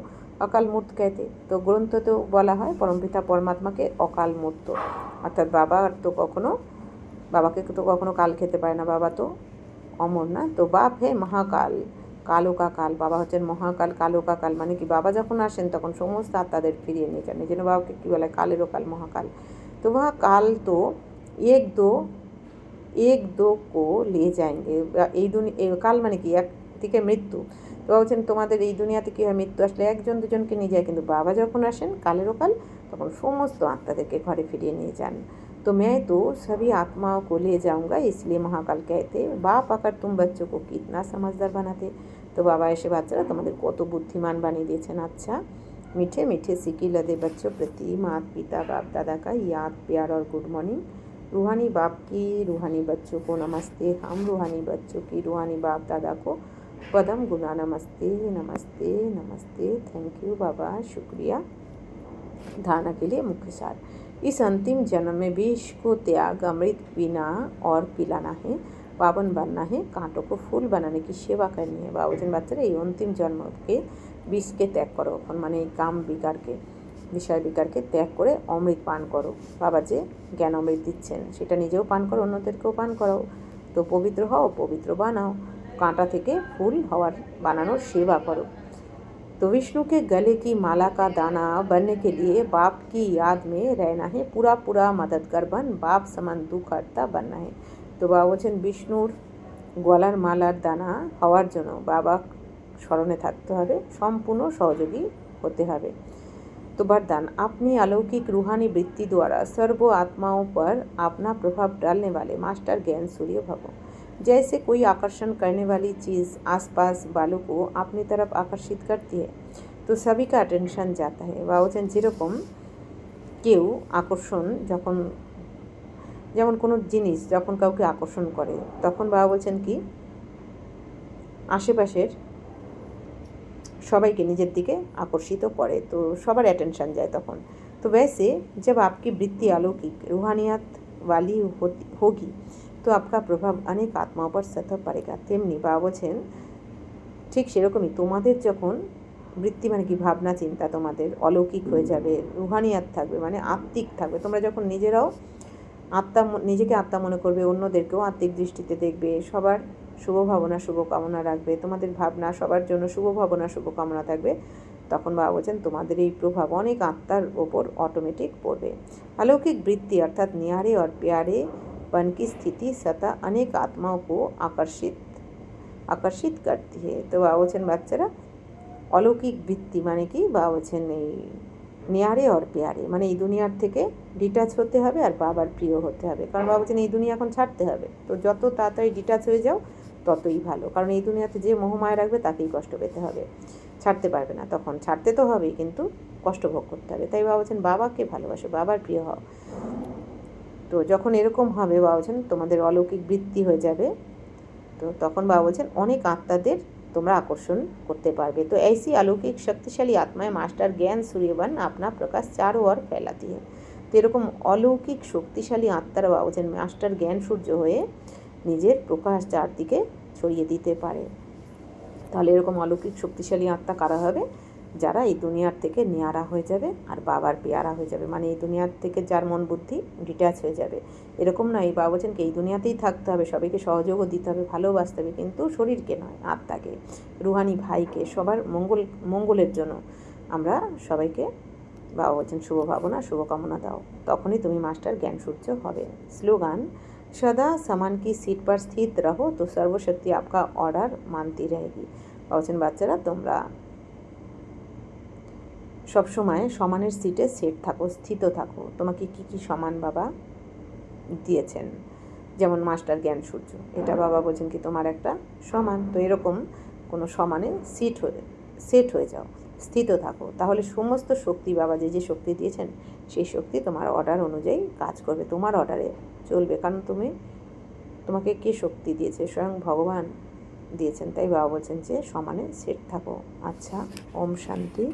অকাল মূর্ত कहते। তো গ্রন্থতেও বলা হয় পরমপিতা পরমাত্মাকে অকাল মূর্ত, অর্থাৎ বাবাকে তো কখনো কাল খেতে পারে না, বাবা তো অমর না। তো বাপ হে মহাকাল কালো কা কাল, বাবা হচ্ছেন মহাকাল, কালো কা কাল, মানে কি বাবা যখন আসেন তখন সমস্ত আত্মাদের ফিরিয়ে নিয়ে যান, এই জন্য বাবাকে কী বলে কালেরও কাল, মহাকাল। তো वह काल तो एक दो को ले जाएंगे। এই কাল মানে কি, একদিকে মৃত্যু। তো বলছেন তোমাদের এই দুনিয়াতে কী হয়, মৃত্যু আসলে একজন দুজনকে নিয়ে যায়, কিন্তু বাবা যখন আসেন কালেরও কাল তখন সমস্ত আত্মাদেরকে ঘরে ফিরিয়ে নিয়ে যান। तो मैं तो सभी आत्माओं को ले जाऊंगा, इसलिए महाकाल कहते बाप আকার तुम बच्चों को कितना समझदार बनाते। तो बाबा এসে বাচ্চারা তোমাদের কত বুদ্ধিমান বানিয়ে দিয়েছেন। अच्छा मीठे मीठे सिकी लदे बच्चों प्रति माता पिता बाप दादा का याद प्यार और गुड मॉर्निंग। रूहानी बाप की रूहानी बच्चों को नमस्ते। हम रूहानी बच्चों की रूहानी बाप दादा को पदम गुना नमस्ते नमस्ते नमस्ते। थैंक यू बाबा, शुक्रिया। धारणा के लिए मुख्य सार, इस अंतिम जन्म में विष को त्याग अमृत पीना और पिलाना है, पावन बनना है, कांटों को फूल बनाने की सेवा करनी है। बाबूजन বাচ্চারা এই অন্তিম জন্মকে বিষকে ত্যাগ করো, মানে কাম বিকারকে বিষয় বিকারকে ত্যাগ করে অমৃত পান করো। বাবা যে জ্ঞান অমৃত দিচ্ছেন সেটা নিজেও পান করো, অন্যদেরকেও পান করাও। তো পবিত্র হও, পবিত্র বানাও, কাঁটা থেকে ফুল হওয়ার বানানোর সেবা করো। तो विष्णु के गले की माला का दाना बनने के लिए बाप की याद में रहना है, पूरा पूरा मददगार बन बाप समान दुख हरता बनना है। तो बाबा বলছেন বিষ্ণুর গলার মালার দানা হওয়ার জন্য বাবা স্মরণে থাকতে হবে, সম্পূর্ণ সহযোগী হতে হবে। तो वरदान, अपनी अलौकिक रूहानी वृत्ति द्वारा सर्व आत्माओं पर अपना प्रभाव डालने वाले मास्टर ज्ञान सूर्य भव। जैसे कोई आकर्षण करने वाली चीज़ आसपास वालों को अपनी तरफ आकर्षित करती है तो सभी का अटेंशन जाता है। বাবুছেন যেরকম কেউ আকর্ষণ যখন, যেমন কোনো জিনিস যখন কাউকে আকর্ষণ করে তখন বাবা বলছেন কি আশেপাশের সবাইকে নিজের দিকে আকর্ষিত করে, তো সবার অ্যাটেনশন যায় তখন। तो वैसे जब आपकी वृत्ति अलौकिक रूहानियत वाली होगी तो आपका प्रभाव अनेक आत्माओं पर सतह पड़ेगा। तेमনি বাবা বলছেন ঠিক সেরকমই তোমাদের যখন বৃত্তি মানে কি ভাবনা চিন্তা তোমাদের অলৌকিক হয়ে যাবে, রুহানিয়াত থাকবে মানে আত্মিক থাকবে, তোমরা যখন নিজেরাও আত্মা নিজেকে আত্মা মনে করবে, অন্যদেরকেও আত্মিক দৃষ্টিতে দেখবে, সবার শুভ ভাবনা শুভকামনা রাখবে, তোমাদের ভাবনা সবার জন্য শুভ ভাবনা শুভকামনা থাকবে, তখন বাবা বলছেন তোমাদের এই প্রভাব অনেক আত্মার ওপর অটোমেটিক পড়বে। अलौकिक वृत्ति अर्थात न्यारे और प्यारे पन की स्थिति सतह अनेक आत्माओं को आकर्षित करती है। तो বাবা বলছেন বাচ্চারা অলৌকিক বৃত্তি মানে কি, বাবা বলছেন এই নিয়ারে और প্যারে মানে এই দুনিয়ার থেকে ডিটাচ হতে হবে আর বাবার প্রিয় হতে হবে। কারণ বাবা বলছেন এই দুনিয়া এখন ছাড়তে হবে, তো যত তাড়াতাড়ি ডিটাচ হয়ে যাও ততই ভালো। কারণ এই দুনিয়াতে যে মোহমায়া রাখবে তাকেই কষ্ট পেতে হবে, ছাড়তে পারবে না। তখন ছাড়তে তো হবেই কিন্তু কষ্ট ভোগ করতে হবে। তাই বাবা বলছেন বাবাকে ভালোবাসো, বাবার প্রিয় হও। তো যখন এরকম হবে বাবা বলছেন তোমাদের অলৌকিক বৃত্তি হয়ে যাবে, তো তখন বাবা বলছেন অনেক আত্মাদের তোমরা আকর্ষণ করতে পারবে। তো ऐसी अलौकिक शक्तिशाली आत्माएं मास्टर ज्ञान सूर्यवन अपना प्रकाश चारों ओर फैलाती है। তো এরকম অলৌকিক শক্তিশালী আত্মারা বাবা বলছেন মাস্টার জ্ঞান সূর্য হয়ে নিজের প্রকাশ চারদিকে ছড়িয়ে দিতে পারে। তাহলে এরকম অলৌকিক শক্তিশালী আত্মা কারা হবে, যারা এই দুনিয়ার থেকে নিয়ারা হয়ে যাবে আর বাবার পেয়ারা হয়ে যাবে, মানে এই দুনিয়ার থেকে যার মন বুদ্ধি ডিট্যাচ হয়ে যাবে। এরকম নয়, এই বাবা বলছেন কি এই দুনিয়াতেই থাকতে হবে, সবাইকে সহযোগও দিতে হবে, ভালোবাসতে হবে, কিন্তু শরীরকে নয়, আত্মাকে, রুহানি ভাইকে, সবার মঙ্গলের জন্য আমরা সবাইকে বাবা বলছেন শুভ ভাবনা শুভকামনা দাও, তখনই তুমি মাস্টার জ্ঞান সূর্য হবে। স্লোগান, सदा समान की सीट पर स्थित रहो तो सर्वशक्ति आपका ऑर्डर मानती रहेगी। বলছেন বাচ্চারা তোমরা সবসময় সমানের সিটে সেট থাকো, স্থিত থাকো। তোমাকে কি কি সমান বাবা দিয়েছেন, যেমন মাস্টার জ্ঞান সূর্য, এটা বাবা বলছেন কি তোমার একটা সমান। তো এরকম কোনো সমানে সেট হয়ে যাও, স্থিত থাকো, তাহলে সমস্ত শক্তি বাবা যে যে শক্তি দিয়েছেন সেই শক্তি তোমার অর্ডার অনুযায়ী কাজ করবে, তোমার অর্ডারে চলবে। কারণ তোমাকে কে শক্তি দিয়েছে, স্বয়ং ভগবান দিয়েছেন। তাই বাবা বলছেন যে সমানে সেট থাকো। আচ্ছা, ওম শান্তি।